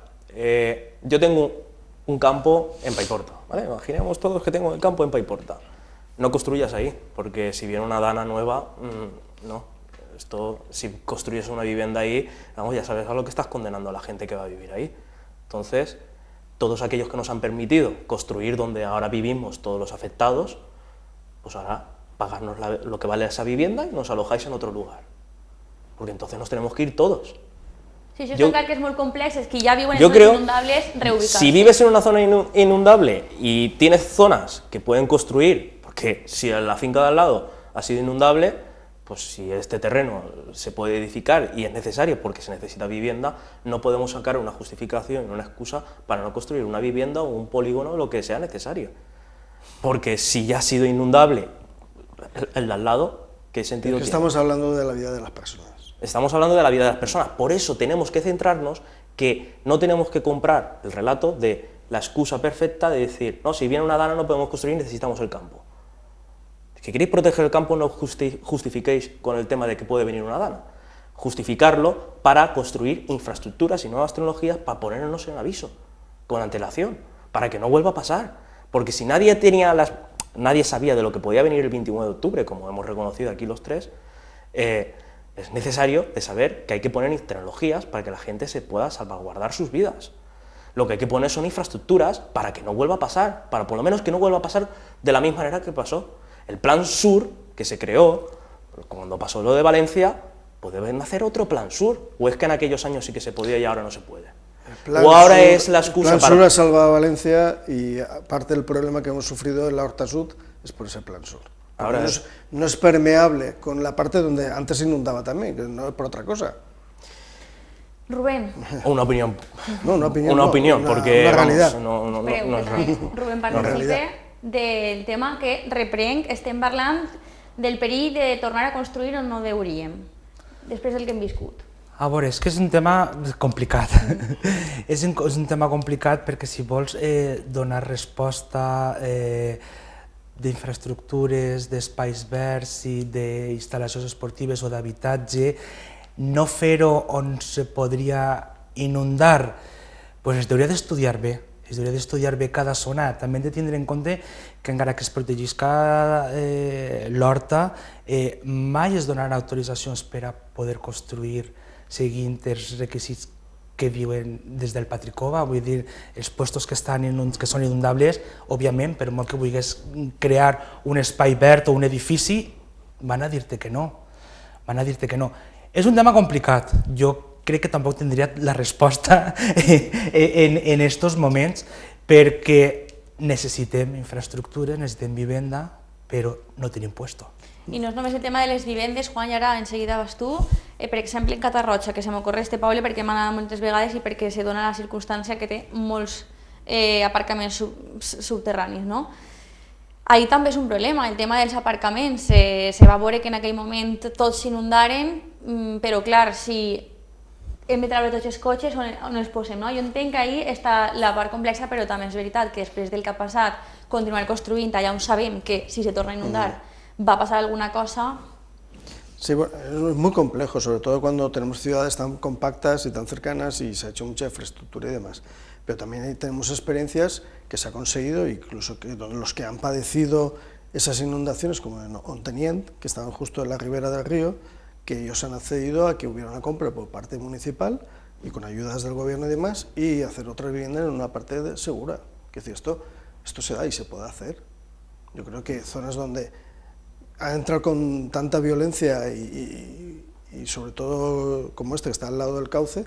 yo tengo un campo en Paiporta, ¿vale? Imaginemos todos que tengo el campo en Paiporta. No construyas ahí, porque si viene una dana nueva, no. Esto, si construyes una vivienda ahí, vamos, ya sabes a lo que estás condenando a la gente que va a vivir ahí. Entonces, todos aquellos que nos han permitido construir donde ahora vivimos, todos los afectados, pues ahora pagarnos lo que vale esa vivienda y nos alojáis en otro lugar. Porque entonces nos tenemos que ir todos. Sí, això està clar que és molt complex, és que ja viuen en zones inundables, reubicar-se. Si vives en una zona inundable y tienes zonas que pueden construir, porque si la finca de al lado ha sido inundable, pues si este terreno se puede edificar y es necesario porque se necesita vivienda, no podemos sacar una justificación, una excusa para no construir una vivienda o un polígono o lo que sea necesario. Porque si ya ha sido inundable el de al lado, ¿qué sentido tiene? Estamos hablando de la vida de las personas. Estamos hablando de la vida de las personas, por eso tenemos que centrarnos que no tenemos que comprar el relato de la excusa perfecta de decir, no, si viene una dana no podemos construir, necesitamos el campo. Si queréis proteger el campo no justifiquéis con el tema de que puede venir una dana, justificarlo para construir infraestructuras y nuevas tecnologías para ponernos en aviso, con antelación, para que no vuelva a pasar, porque si nadie sabía de lo que podía venir el 21 de octubre, como hemos reconocido aquí los tres, es necesario de saber que hay que poner tecnologías para que la gente se pueda salvaguardar sus vidas. Lo que hay que poner son infraestructuras para que no vuelva a pasar, para por lo menos que no vuelva a pasar de la misma manera que pasó. El Plan Sur, que se creó cuando pasó lo de Valencia, pues deben hacer otro Plan Sur, o es que en aquellos años sí que se podía y ahora no se puede. O ahora es la excusa para... El Plan Sur ha salvado a Valencia y parte del problema que hemos sufrido en la Horta Sud es por ese Plan Sur. Ahora no es permeable con la parte donde antes inundaba también, que no es por otra cosa. Rubén. Una opinión. No, una opinión. Una opinión, porque una realidad. No es real. Rubén participa del tema que reprenc, estem parlant del perill de tornar a construir on no hauríem, després del que hem viscut. A veure, és que és un tema complicat. És un tema complicat perquè si vols donar resposta d'infraestructures, d'espais verds i d'instal·lacions esportives o d'habitatge, no fer-ho on se podria inundar, doncs es hauria d'estudiar bé. Es hauria d'estudiar bé cada zona. També hem de tindre en compte que encara que es protegisca l'horta, mai es donaran autoritzacions per a poder construir seguint els requisits que diuen des del Patricova, vull dir, els puestos que són inundables, òbviament, per molt que vulguis crear un espai verd o un edifici, van a dir-te que no. Van a dir-te que no. És un tema complicat. Jo crec que tampoc tindria la resposta en aquests moments, perquè necessitem infraestructures, necessitem vivenda, però no tenim puesto. I no és només el tema de les vivendes, Juan, i ara enseguida vas tu. Per exemple, en Catarroja, que se m'ocorre este poble perquè m'ha anat moltes vegades i perquè se dona la circumstància que té molts aparcaments subterranis, no? Ahí també és un problema, el tema dels aparcaments. Se va veure que en aquell moment tots s'inundaren, però clar, si hem de treure tots els cotxes, on els posem, no? Jo entenc que ahir està la part complexa, però també és veritat que després del que ha passat, continuar construint allà on sabem que si se torna a inundar va passar alguna cosa. Sí, bueno, es muy complejo, sobre todo cuando tenemos ciudades tan compactas y tan cercanas y se ha hecho mucha infraestructura y demás. Pero también ahí tenemos experiencias que se ha conseguido, incluso que los que han padecido esas inundaciones, como en Ontenient, que estaban justo en la ribera del río, que ellos han accedido a que hubiera una compra por parte municipal y con ayudas del gobierno y demás, y hacer otra vivienda en una parte segura. Es decir, esto se da y se puede hacer. Yo creo que zonas donde ha entrado con tanta violencia y sobre todo como este que está al lado del cauce,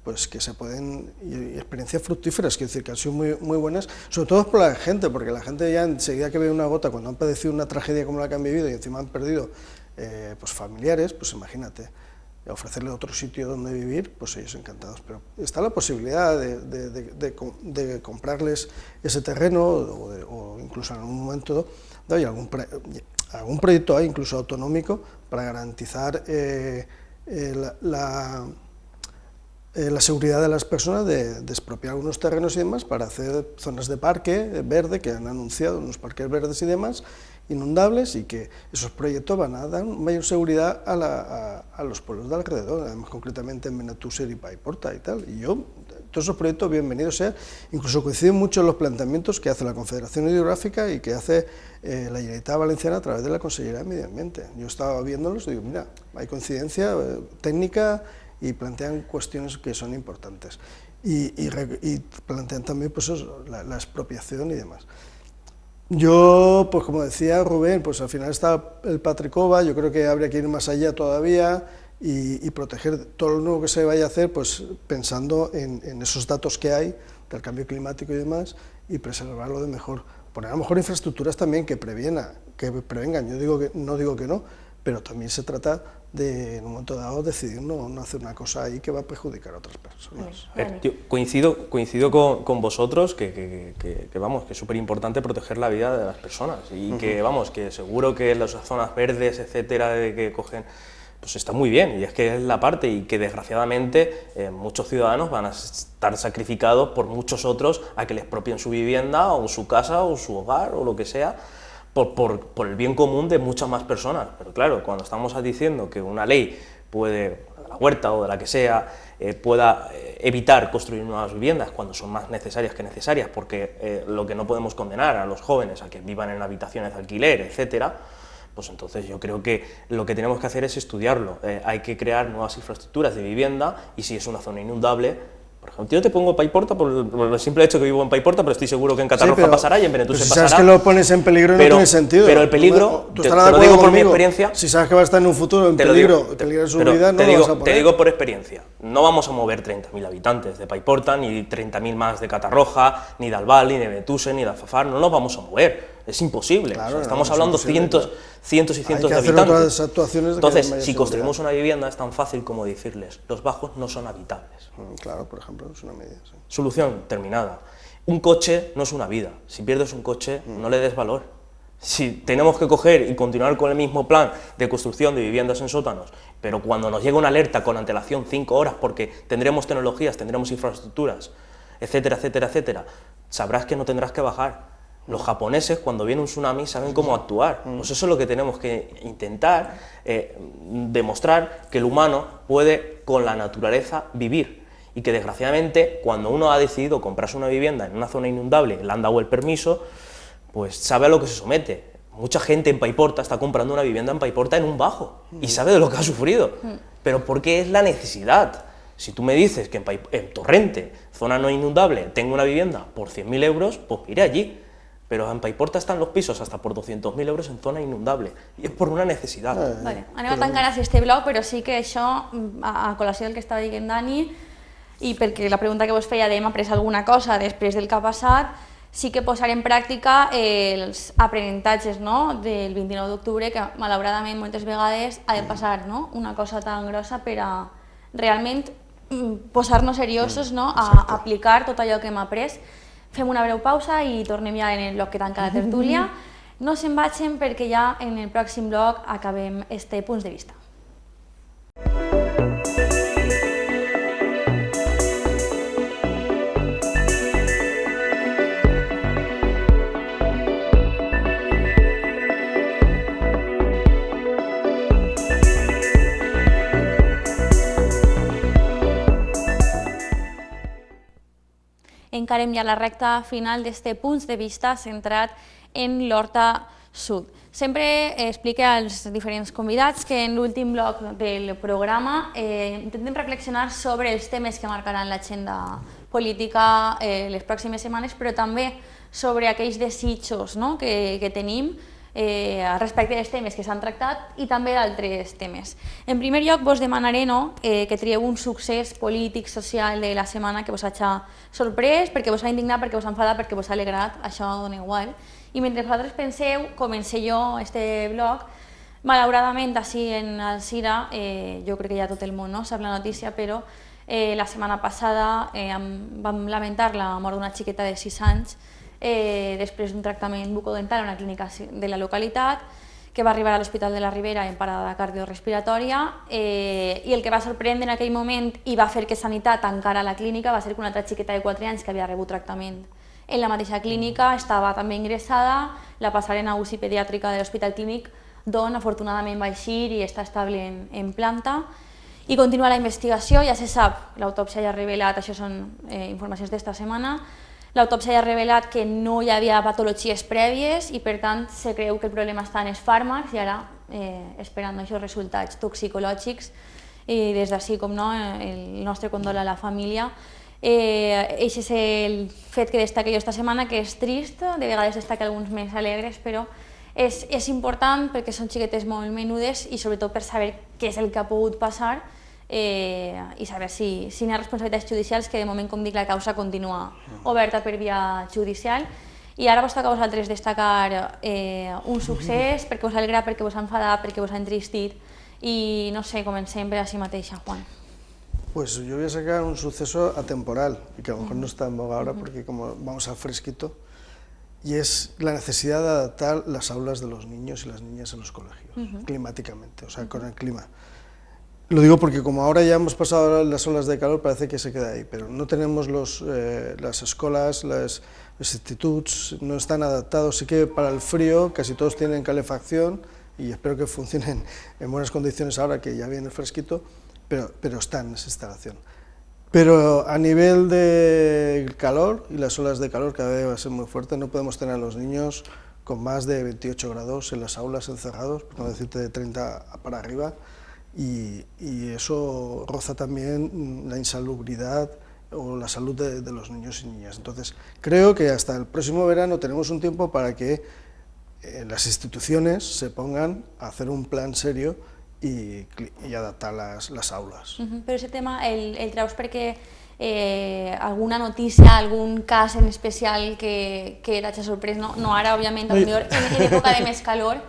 pues que se pueden, y experiencias fructíferas, quiero decir, que han sido muy buenas, sobre todo por la gente, porque la gente ya enseguida que ve una gota, cuando han padecido una tragedia como la que han vivido y encima han perdido pues familiares, pues imagínate, ofrecerle otro sitio donde vivir, pues ellos encantados. Pero está la posibilidad de comprarles ese terreno o incluso en algún momento de algún proyecto hay incluso autonómico para garantizar la seguridad de las personas, de expropiar algunos terrenos y demás para hacer zonas de parque verde que han anunciado, unos parques verdes y demás, inundables, y que esos proyectos van a dar mayor seguridad a los pueblos de alrededor, además concretamente en Benetússer y Paiporta y tal. Y yo, todos esos proyectos bienvenidos sean, incluso coinciden mucho en los planteamientos que hace la Confederación Hidrográfica y que hace la Generalitat Valenciana a través de la Consellería de Medio Ambiente. Yo estaba viéndolos y digo, mira, hay coincidencia técnica y plantean cuestiones que son importantes. Y plantean también pues eso, la expropiación y demás. Yo, pues como decía Rubén, pues al final está el Patricova, yo creo que habría que ir más allá todavía y proteger todo lo nuevo que se vaya a hacer, pues pensando en esos datos que hay del cambio climático y demás, y preservarlo de mejor. Poner a lo mejor infraestructuras también que prevengan, yo no digo que no, pero también se trata de, en un momento dado, decidir no hacer una cosa ahí que va a perjudicar a otras personas. Yo coincido con vosotros que vamos, que es súper importante proteger la vida de las personas y que vamos, que seguro que las zonas verdes, etcétera, de que cogen, pues está muy bien, y es que es la parte, y que desgraciadamente muchos ciudadanos van a estar sacrificados por muchos otros a que les expropien su vivienda o su casa o su hogar o lo que sea, por el bien común de muchas más personas. Pero claro, cuando estamos diciendo que una ley puede, de la huerta o de la que sea, pueda evitar construir nuevas viviendas cuando son más necesarias que necesarias, porque lo que no podemos condenar a los jóvenes a que vivan en habitaciones de alquiler, etcétera, pues entonces yo creo que lo que tenemos que hacer es estudiarlo. Hay que crear nuevas infraestructuras de vivienda, y si es una zona inundable, por ejemplo, yo te pongo Paiporta por el simple hecho que vivo en Paiporta, pero estoy seguro que en Catarroja pasará y en Benetússer pasará. Si sabes que lo pones en peligro, no tiene sentido. Pero el peligro, te lo digo por mi experiencia. Si sabes que va a estar en un futuro en peligro de su vida, no lo vas a poner. Te digo por experiencia, no vamos a mover 30.000 habitantes de Paiporta, ni 30.000 más de Catarroja, ni de Albal, ni de Benetússer, ni de Alfafar, no los vamos a mover. Es imposible, claro, o sea, estamos hablando cientos y cientos de habitantes. Entonces, si construimos una vivienda es tan fácil como decirles, los bajos no son habitables. Claro, por ejemplo, es una medida. Sí. Solución terminada. Un coche no es una vida. Si pierdes un coche, no le des valor. Si tenemos que coger y continuar con el mismo plan de construcción de viviendas en sótanos, pero cuando nos llega una alerta con antelación 5 horas, porque tendremos tecnologías, tendremos infraestructuras, etcétera, etcétera, etcétera, sabrás que no tendrás que bajar. Los japoneses, cuando viene un tsunami, saben cómo actuar. Pues eso es lo que tenemos que intentar demostrar, que el humano puede con la naturaleza vivir, y que desgraciadamente cuando uno ha decidido comprarse una vivienda en una zona inundable, le han dado el permiso, pues sabe a lo que se somete. Mucha gente en Paiporta está comprando una vivienda en Paiporta en un bajo y sabe de lo que ha sufrido, pero porque es la necesidad. Si tú me dices que en Torrente, zona no inundable, tengo una vivienda por 100.000 euros, pues iré allí. Pero en Paiporta están los pisos hasta por 200.000 euros en zona inundable, i és per una necessitat. Vale. Anem a tancar ara este bloc, però sí que això, a col·lació del que estava dient Dani, i perquè la pregunta que vos feia d'hem après alguna cosa després del que ha passat, sí que posar en pràctica els aprenentatges del 29 d'octubre, que malauradament moltes vegades ha de passar una cosa tan grossa per a realment posar-nos seriosos a aplicar tot allò que hem après. Fem una breu pausa i tornem ja en el bloc que tanca la tertúlia. No se'n vagin perquè ja en el pròxim bloc acabem este punts de vista. encarem ja la recta final d'aquest punt de vista centrat en l'Horta Sud. Sempre explique als diferents convidats que en l'últim bloc del programa intentem reflexionar sobre els temes que marcaran l'agenda política les pròximes setmanes, però també sobre aquells desitjos que tenim respecte dels temes que s'han tractat i també d'altres temes. En primer lloc, vos demanaré que trieu un succés polític, social de la setmana que vos hagi sorprès, perquè vos ha indignat, perquè vos ha enfadat, perquè vos ha alegrat, això dona igual. I mentre vosaltres penseu, comencé jo este blog, malauradament, així en el Cira, jo crec que ja tot el món sap la notícia, però la setmana passada vam lamentar la mort d'una xiqueta de 6 anys després d'un tractament bucodental a una clínica de la localitat, que va arribar a l'Hospital de la Ribera en parada cardiorrespiratòria, i el que va sorprendre en aquell moment i va fer que Sanitat tancara la clínica va ser que una altra xiqueta de 4 anys que havia rebut tractament en la mateixa clínica estava també ingressada, la passaren a UCI pediàtrica de l'Hospital Clínic, d'on afortunadament va eixir i està estable en planta. I continua la investigació, ja se sap, l'autòpsia ja ha revelat, això són informacions d'esta setmana, l'autòpsia ja ha revelat que no hi havia patologies prèvies i per tant se creu que el problema està en els fàrmacs i ara esperant aquests resultats toxicològics i des d'ací, com no, el nostre condol a la família. Aquest és el fet que destaca jo esta setmana, que és trist, de vegades destaca alguns més alegres, però és important perquè són xiquetes molt menudes i sobretot per saber què és el que ha pogut passar i saber si hi ha responsabilitats judicials, que de moment, com dic, la causa continua oberta per via judicial. I ara vos toca a vosaltres destacar un succés, perquè vos ha alegrat, perquè vos ha enfadat, perquè vos ha entristit i no sé, comencem per així mateixa, Juan. Pues yo voy a sacar un suceso atemporal, y que a lo mejor no está en boga ahora porque como vamos al fresquito, y es la necesidad de adaptar las aulas de los niños y las niñas en los colegios, climáticamente, o sea, con el clima. Lo digo porque como ahora ya hemos pasado las olas de calor, parece que se queda ahí, pero no tenemos las escuelas, los institutos, no están adaptados. Sí que para el frío casi todos tienen calefacción y espero que funcionen en buenas condiciones ahora que ya viene el fresquito, pero está en esa instalación. Pero a nivel de calor y las olas de calor cada vez va a ser muy fuerte, no podemos tener a los niños con más de 28 grados en las aulas encerrados, por no decirte de 30 para arriba, y eso roza también la insalubridad o la salud de los niños y niñas. Entonces, creo que hasta el próximo verano tenemos un tiempo para que las instituciones se pongan a hacer un plan serio y adaptar las aulas. Però aquest tema el treus perquè alguna notícia, algun cas en especial que t'hagi sorprès, no ara, òbviament, en època de més calor,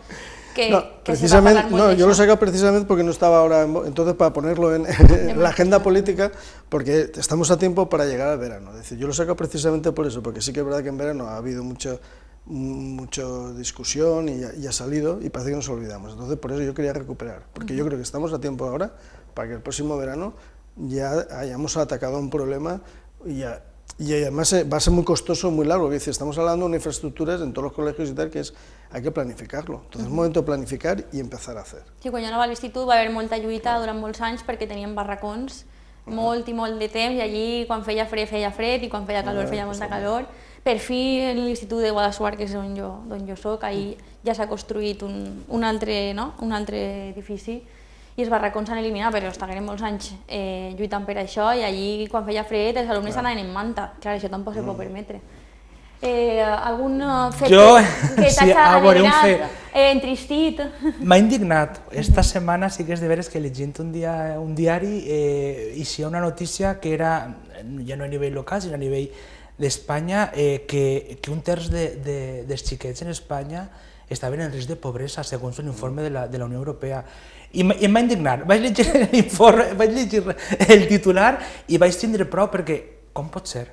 que se va parlar molt d'això. Yo lo he sacado precisamente porque no estaba ahora, entonces para ponerlo en la agenda política, porque estamos a tiempo para llegar al verano. Es decir, yo lo he sacado precisamente por eso, porque sí que es verdad que en verano ha habido mucha discusión y ha salido y parece que nos olvidamos. Entonces por eso yo quería recuperar, porque yo creo que estamos a tiempo ahora para que el próximo verano ya hayamos atacado un problema y además va a ser muy costoso, muy largo. Es decir, estamos hablando de infraestructuras en todos los colegios y tal, que hay que planificarlo. Entonces es momento de planificar y empezar a hacer. Sí, quan jo anava a l'institut va haver molta lluita durant molts anys perquè teníem barracons molt i molt de temps i allí quan feia fred i quan feia calor feia molta calor. Per fi en l'Institut de Guadassuar, que és on jo soc, ahir ja s'ha construït un altre edifici i els barracons s'han eliminat, però estaven molts anys lluitant per això i allí quan feia fred els alumnes anaven en manta. Clar, això tampoc se pot permetre. Algun fet que t'hagi alegrat, entristit? M'ha indignat. Esta setmana sí que és de veres que llegint un diari hi ha una notícia que era, ja no a nivell local, sinó a nivell d'Espanya, que un terç dels xiquets en Espanya estaven en risc de pobresa, segons un informe de la Unió Europea. I em va indignar. Vaig llegir l'informe, vaig llegir el titular i vaig tindre prou perquè, com pot ser?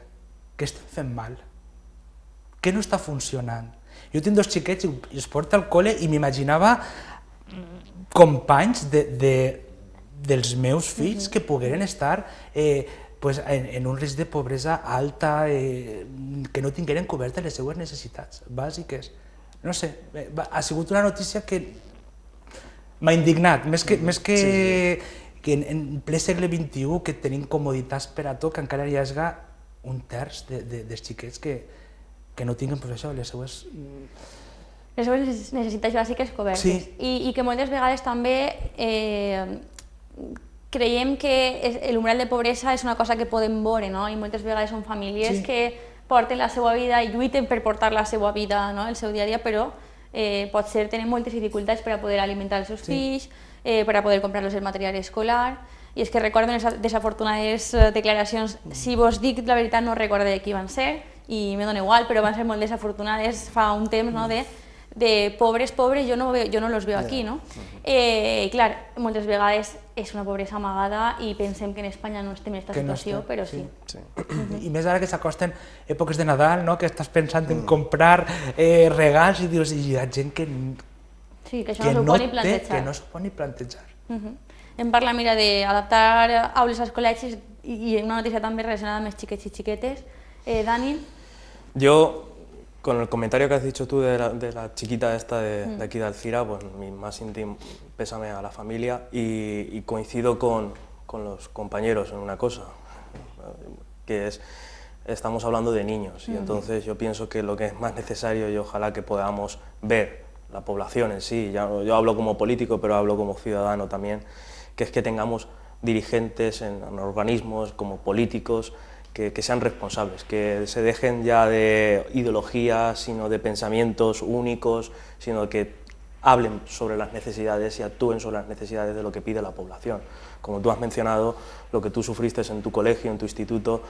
Què estem fent mal? Què no està funcionant? Jo tinc 2 xiquets i els porto al col·le i m'imaginava companys dels meus fills que pogueren estar en un risc de pobresa alta, que no tingueren cobertes les seues necessitats bàsiques. No sé, ha sigut una notícia que m'ha indignat, més que en ple segle XXI, que tenim comoditats per a tot, que encara hi hagi un terç dels xiquets que no tinguen pues, això, les seues necessitats bàsiques cobertes. Sí. I que moltes vegades també creiem que l'umbral de pobresa és una cosa que podem veure, no? I moltes vegades són famílies que porten la seva vida i lluiten per portar la seva vida, no? El seu dia a dia, però potser tenen moltes dificultats per a poder alimentar els seus fills, per a poder comprar-los el material escolar. I és que recordo unes desafortunades declaracions, si vos dic la veritat no recordo de qui van ser, i me dona igual, però van ser molt desafortunades fa un temps, no? De pobres, jo no los veo aquí, no? I clar, moltes vegades és una pobresa amagada i pensem que en Espanya no estem en aquesta situació, però sí. I més ara que s'acosten èpoques de Nadal, no? Que estàs pensant en comprar regals i dius, hi ha gent que no s'ho pot ni plantejar. Em parla, mira, d'adaptar aules als col·legis i una notícia també relacionada amb els xiquets i xiquetes. Dani? Yo, con el comentario que has dicho tú de la chiquita esta de aquí de Alcira, pues mi más íntimo pésame a la familia y coincido con los compañeros en una cosa, que es, estamos hablando de niños y entonces yo pienso que lo que es más necesario y ojalá que podamos ver la población en sí, yo hablo como político pero hablo como ciudadano también, que es que tengamos dirigentes en organismos como políticos que sean responsables, que se dejen ya de ideologías, sino de pensamientos únicos, sino que hablen sobre las necesidades y actúen sobre las necesidades de lo que pide la población. Como tú has mencionado, lo que tú sufriste en tu colegio, en tu instituto,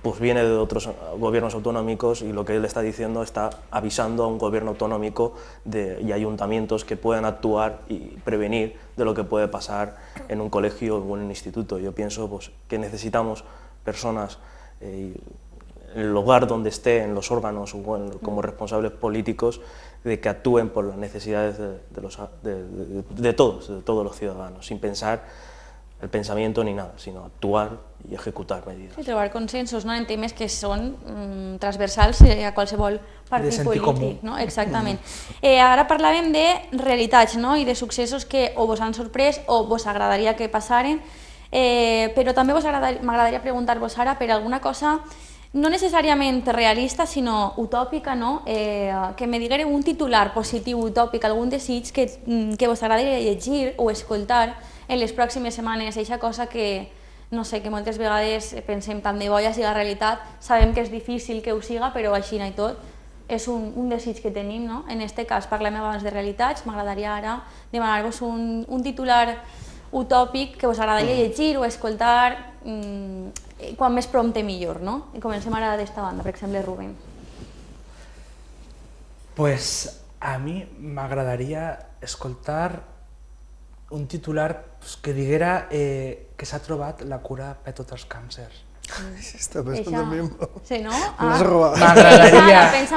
pues viene de otros gobiernos autonómicos y lo que él está diciendo está avisando a un gobierno autonómico y ayuntamientos que puedan actuar y prevenir de lo que puede pasar en un colegio o en un instituto. Yo pienso pues, que necesitamos personas en el lugar donde esté, en los órganos o como responsables políticos, de que actúen por las necesidades de todos los ciudadanos, sin pensar el pensamiento ni nada, sino actuar i executar medidas. Sí, trobar consensos en temes que són transversals a qualsevol partit polític. No? Exactament. Ara parlàvem de realitats i de successos que o vos han sorprès o vos agradaria que passaren, però també m'agradaria preguntar-vos ara per alguna cosa no necessàriament realista, sinó utòpica, que me digueu un titular positiu, utòpic, algun desig que vos agradaria llegir o escoltar en les pròximes setmanes, aquesta cosa que, no sé, que moltes vegades pensem tant de bo ja siga realitat, sabem que és difícil que ho siga, però així i tot, és un desig que tenim, no? En aquest cas parlem abans de realitats, m'agradaria ara demanar-vos un titular utòpic que vos agradaria llegir o escoltar quan més prompte millor, no? I comencem ara d'esta banda, per exemple, Rubén. Pues a mi m'agradaria escoltar un titular que diguera que s'ha trobat la cura per tots els càncers. Està pensant en mi. Sí, no?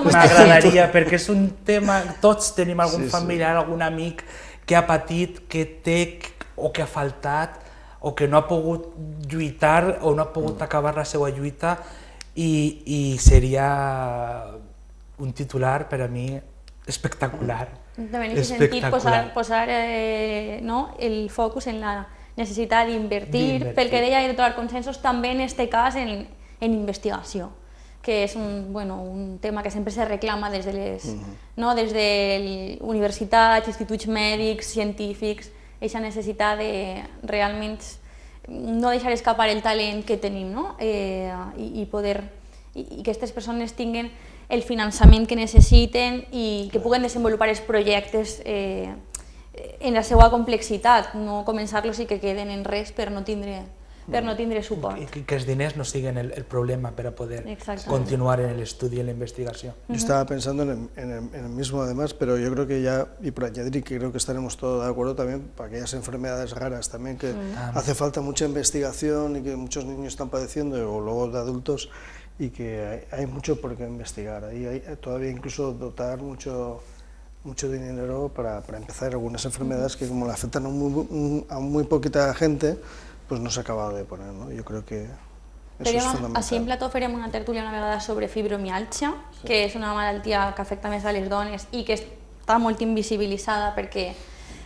M'agradaria, perquè és un tema, tots tenim algun familiar, algun amic que ha patit, que té o que ha faltat, o que no ha pogut lluitar o no ha pogut acabar la seva lluita i seria un titular per a mi espectacular. També en aquest sentit posar el focus en la necessitat d'invertir, pel que deia de trobar consensos, també en aquest cas en investigació, que és un tema que sempre se reclama des de les universitats, instituts mèdics, científics, aquesta necessitat de realment no deixar escapar el talent que tenim i que aquestes persones tinguin el finançament que necessiten i que puguen desenvolupar els projectes en la seva complexitat, no començar-los i que queden en res per no tindre suport. I que els diners no siguin el problema per a poder continuar en l'estudi i en la investigació. Yo estaba pensando en el mismo además, pero yo creo que ya, y por añadir que creo que estaremos todos de acuerdo también, para aquellas enfermedades raras también, que hace falta mucha investigación y que muchos niños están padeciendo, o luego de adultos, y que hay mucho por qué investigar. Ahí hay todavía incluso dotar mucho dinero para empezar algunas enfermedades que como le afectan a muy poquita gente, pues no s'ha acabat de poner, no? Jo crec que això és fonamental. Així en Plató farem una tertúlia una vegada sobre fibromiàlgia, que és una malaltia que afecta més a les dones i que està molt invisibilitzada perquè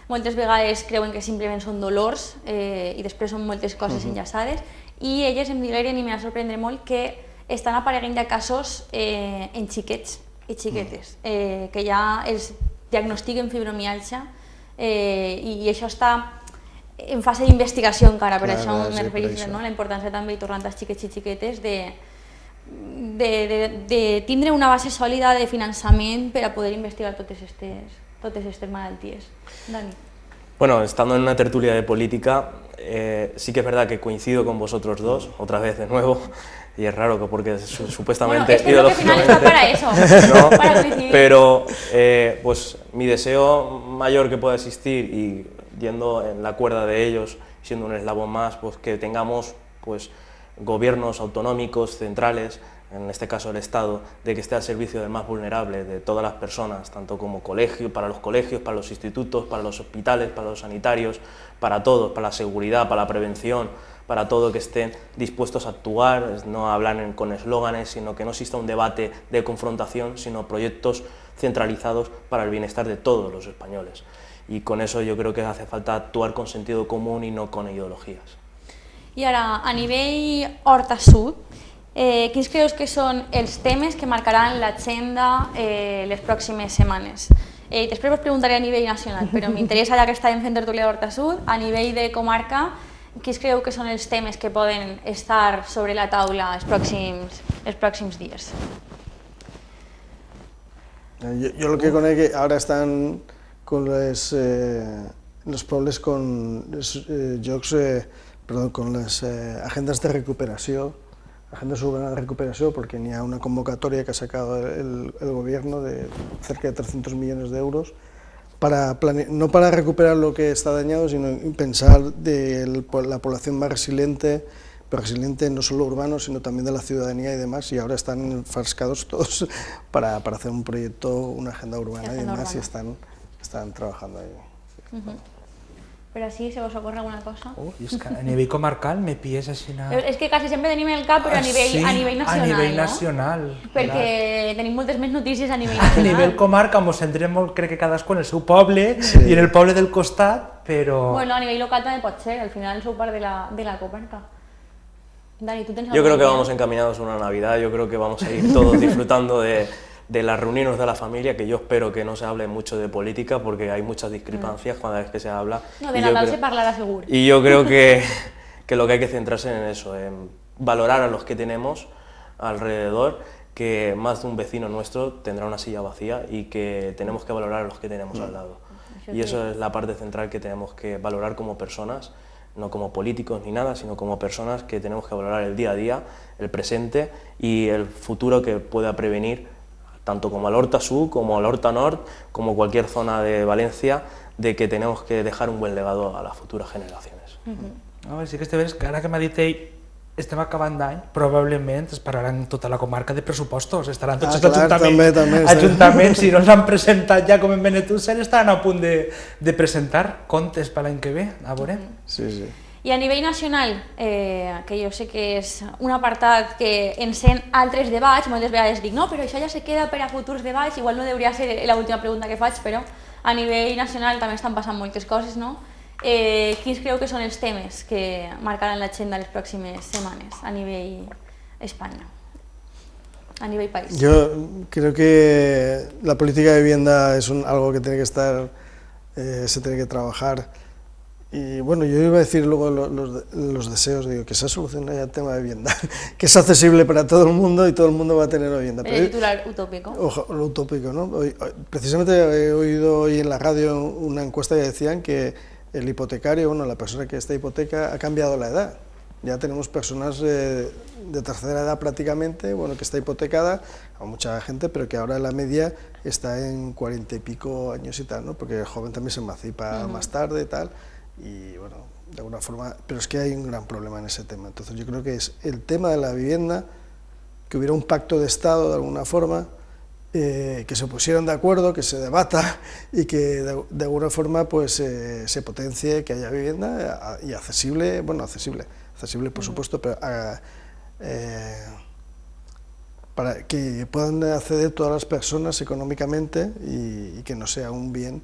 moltes vegades creuen que simplement són dolors i després són moltes coses enllaçades, i elles em digueren, i m'ha sorprendre molt, que estan apareguent ja casos en xiquets i xiquetes, que ja els diagnostiquen fibromialgia i això està en fase d'investigació encara, per això me refereixo a la importància també, tornant als xiquets i xiquetes, de tindre una base sòlida de finançament per a poder investigar totes aquestes malalties. Dani. Bueno, estando en una tertulia de política, sí que es verdad que coincido con vosotros dos, otra vez de nuevo, y es raro porque supuestamente... Bueno, este bloque final está para eso, ¿no? Para coincidir. Pero pues mi deseo mayor que pueda existir, y yendo en la cuerda de ellos, siendo un eslabón más, pues que tengamos pues gobiernos autonómicos, centrales, en este caso el Estado, de que esté al servicio del más vulnerable, de todas las personas, tanto como colegio, para los colegios, para los institutos, para los hospitales, para los sanitarios, para todos, para la seguridad, para la prevención, para todo, que estén dispuestos a actuar, no hablar con eslóganes, sino que no exista un debate de confrontación, sino proyectos centralizados para el bienestar de todos los españoles. Y con eso yo creo que hace falta actuar con sentido común y no con ideologías. I ara, a nivell Horta Sud, quins creus que són els temes que marcaran l'agenda les pròximes setmanes? Després vos preguntaré a nivell nacional, però m'interessa, ja que estàvem fent tertúlia d'Horta Sud, a nivell de comarca, quins creu que són els temes que poden estar sobre la taula els pròxims dies? Yo lo que conec que ahora están con los pobles con con las agendas de recuperación, agendas urbanas de recuperación, porque ni a una convocatoria que ha sacado el gobierno de cerca de 300 millones de euros, no para recuperar lo que está dañado, sino pensar de la población más resiliente, pero resiliente no solo urbano, sino también de la ciudadanía y demás, y ahora están enfrascados todos para hacer un proyecto, una agenda urbana y demás, y están trabajando ahí. Sí. Però sí, se vos ocorre alguna cosa? És que a nivell comarcal me pilles així... És que quasi sempre tenim el cap, però a nivell nacional, a nivell nacional. Perquè tenim moltes més notícies a nivell nacional. A nivell comarca ens centrem molt, crec que cadascú en el seu poble i en el poble del costat, però... Bueno, a nivell local també pot ser, al final sou part de la comarca. Dani, ¿tú tienes Yo creo que vamos encaminados a una Navidad, yo creo que vamos a ir todos disfrutando de las reuniones de la familia, que yo espero que no se hable mucho de política, porque hay muchas discrepancias cada vez que se habla. No, de Nadal se parlará seguro. Y yo creo que lo que hay que centrarse en eso, en valorar a los que tenemos alrededor, que más de un vecino nuestro tendrá una silla vacía y que tenemos que valorar a los que tenemos al lado. Y eso es la parte central que tenemos que valorar como personas, no como políticos ni nada, sino como personas que tenemos que valorar el día a día, el presente y el futuro que pueda prevenir, tanto como al Horta Sur, como al Horta Nord, como cualquier zona de Valencia, de que tenemos que dejar un buen legado a las futuras generaciones. Sí que este ves que ara que m'ha dit ell, estem acabant d'any, probablement es parlaran tota la comarca de pressupostos, estaran tots els ajuntaments, si no els han presentat ja com en Benetússer, estaran a punt de presentar comptes per l'any que ve, a veure. Sí, sí. I a nivell nacional, que jo sé que és un apartat que encén altres debats, moltes vegades dic, no, però això ja se queda per a futurs debats, igual no hauria de ser l'última pregunta que faig, però a nivell nacional també estan passant moltes coses, no? Quins creu que són els temes que marcaran l'agenda les pròximes setmanes a nivell Espanya, a nivell país? Yo creo que la política de vivienda es algo que tiene que estar, se tiene que trabajar. Y bueno, yo iba a decir luego los deseos, digo, que se solucione el tema de vivienda, que es accesible para todo el mundo y todo el mundo va a tener vivienda. El titular utópico. Lo utópico, ¿no? Precisamente he oído hoy en la radio una encuesta que decían que el hipotecario, bueno, la persona que está hipoteca ha cambiado la edad. Ya tenemos personas de tercera edad prácticamente, bueno, que está hipotecada, a mucha gente, pero que ahora la media está en 40 y pico años y tal, ¿no? Porque el joven también se emancipa más tarde y tal. Y bueno, de alguna forma, pero es que hay un gran problema en ese tema. Entonces yo creo que es el tema de la vivienda, que hubiera un pacto de Estado de alguna forma, que se pusieran de acuerdo, que se debata y que de alguna forma pues se potencie, que haya vivienda y accesible, bueno, accesible por supuesto, pero para que puedan acceder todas las personas económicamente y que no sea un bien.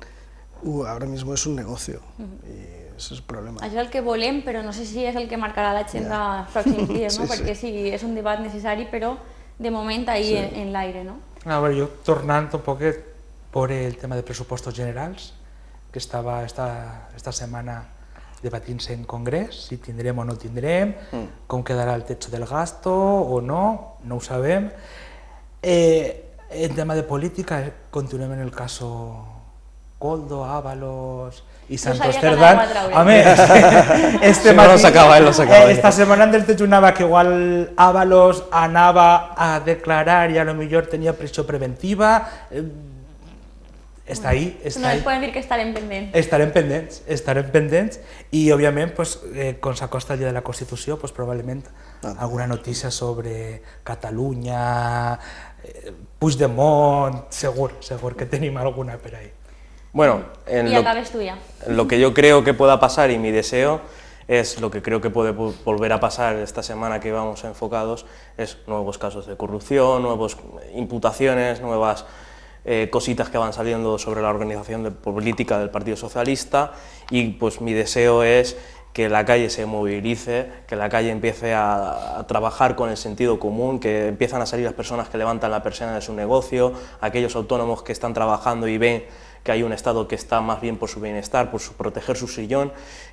Ahora mismo es un negocio y és el problema. Això és el que volem, però no sé si és el que marcarà l'agenda els pròxims dies, no? Perquè sí, és un debat necessari, però de moment ahí en l'aire, no? A veure, jo tornant un poquet por el tema de pressupostos generals, que estava esta setmana debatint-se en Congrés, si tindrem o no tindrem, com quedarà el techo del gasto o no, no ho sabem. En tema de política, continuem en el caso Koldo, Ábalos i Santos Cerdán. Home, esta setmana ens desdejunava que igual Ábalos anava a declarar i a lo millor tenia pressió preventiva. Està ahí, està ahí. No ens poden dir que estarem pendents. Estarem pendents i, òbviament, quan s'acosta el dia de la Constitució, probablement alguna notícia sobre Catalunya, Puigdemont, segur que tenim alguna per ahí. Bueno, y acabes tú ya. Lo que yo creo que pueda pasar y mi deseo es lo que creo que puede volver a pasar esta semana que vamos enfocados, es nuevos casos de corrupción, nuevas imputaciones, nuevas cositas que van saliendo sobre la organización política del Partido Socialista y pues mi deseo es que la calle se movilice, que la calle empiece a trabajar con el sentido común, que empiezan a salir las personas que levantan la persiana de su negocio, aquellos autónomos que están trabajando y ven que hay un Estado que está más bien por su bienestar, por proteger su sillón,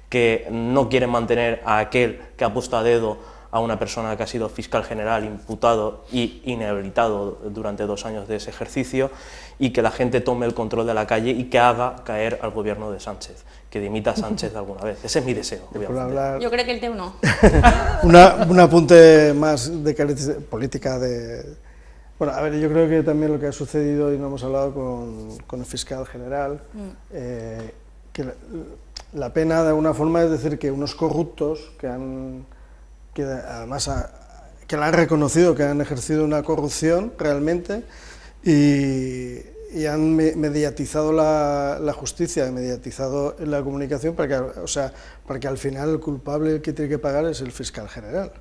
que no quieren mantener a aquel que ha puesto a dedo a una persona que ha sido fiscal general, imputado y inhabilitado durante 2 años de ese ejercicio, y que la gente tome el control de la calle y que haga caer al gobierno de Sánchez, que dimita a Sánchez alguna vez. Ese es mi deseo. Yo creo que el teu no. Un apunte más de carácter política de... Bueno, a ver, yo creo que también lo que ha sucedido, y no hemos hablado con el fiscal general, que la pena de alguna forma es decir que unos corruptos que además que la han reconocido, que han ejercido una corrupción realmente y han mediatizado la justicia, mediatizado la comunicación para que al final el culpable, el que tiene que pagar es el fiscal general.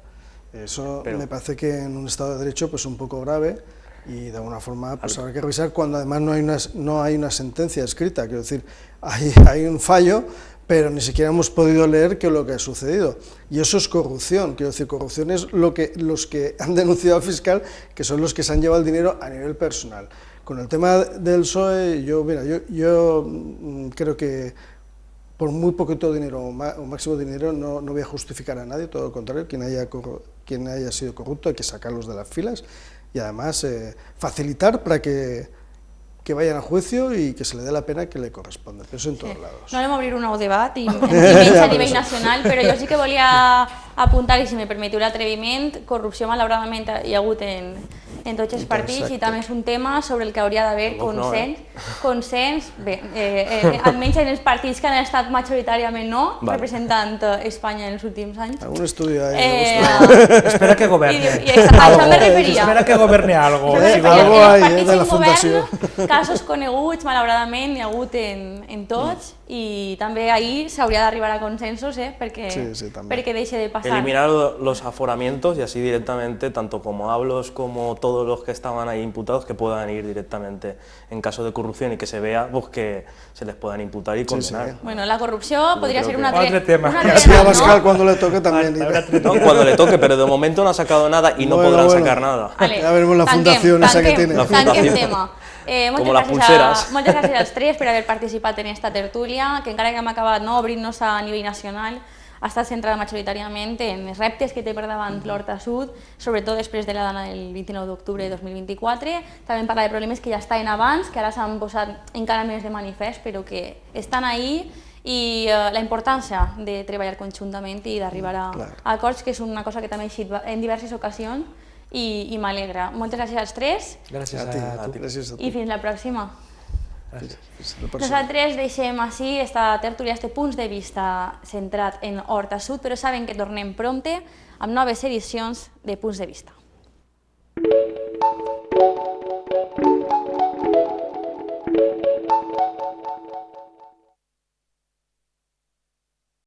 Eso me parece que en un Estado de Derecho pues un poco grave y de alguna forma pues habrá que revisar cuando además no hay una sentencia escrita, quiero decir, hay un fallo, pero ni siquiera hemos podido leer qué es lo que ha sucedido. Y eso es corrupción, quiero decir, corrupción es los que han denunciado al fiscal, que son los que se han llevado el dinero a nivel personal. Con el tema del PSOE, yo creo que por muy poquito dinero o máximo dinero no voy a justificar a nadie, todo lo contrario, quien haya sido corrupto hay que sacarlos de las filas y además facilitar para que vayan a juicio y que se le dé la pena que le corresponde, pero eso en todos lados. No anem a obrir un nou debat, i menys a nivell nacional, però jo sí que volia apuntar, i si me permetiu l'atreviment, corrupció malauradament hi ha hagut en tots els partits i també és un tema sobre el que hauria d'haver consens, bé, almenys en els partits que han estat majoritàriament no, representant Espanya en els últims anys. Algun estudi Espera que governi. Això me referia. Espera que governi algo. Algo hay de la fundació. Casos coneguts, malauradament, n'hi ha hagut en tots i també ahir s'hauria d'arribar a consensos perquè deixi de passar. Eliminar los aforamientos y así directamente, tanto como Ábalos como todos los que estaban ahí imputados, que puedan ir directamente en caso de corrupción y que se vea pues, que se les puedan imputar y condenar. Bueno, la corrupció podria ser un altre tema. Así a Pascal cuando le toque también. Cuando le toque, pero de momento no ha sacado nada y no podrán sacar nada. Ya veremos la fundación esa que tiene. Tanquem tema. Moltes gràcies als tres per haver participat en aquesta tertúlia, que encara que hem acabat obrint-nos a nivell nacional, ha estat centrada majoritàriament en els reptes que té per davant l'Horta Sud, sobretot després de la dana del 29 d'octubre de 2024. També hem parlat de problemes que ja estaven abans, que ara s'han posat encara més de manifest, però que estan ahí, i la importància de treballar conjuntament i d'arribar a acords, que és una cosa que també he dit en diverses ocasions, i m'alegra. Moltes gràcies als tres. Gràcies a tu. I fins la pròxima. Nosaltres deixem així esta tertúlia, este punt de vista centrat en Horta Sud, però saben que tornem prompte amb noves edicions de Punts de Vista.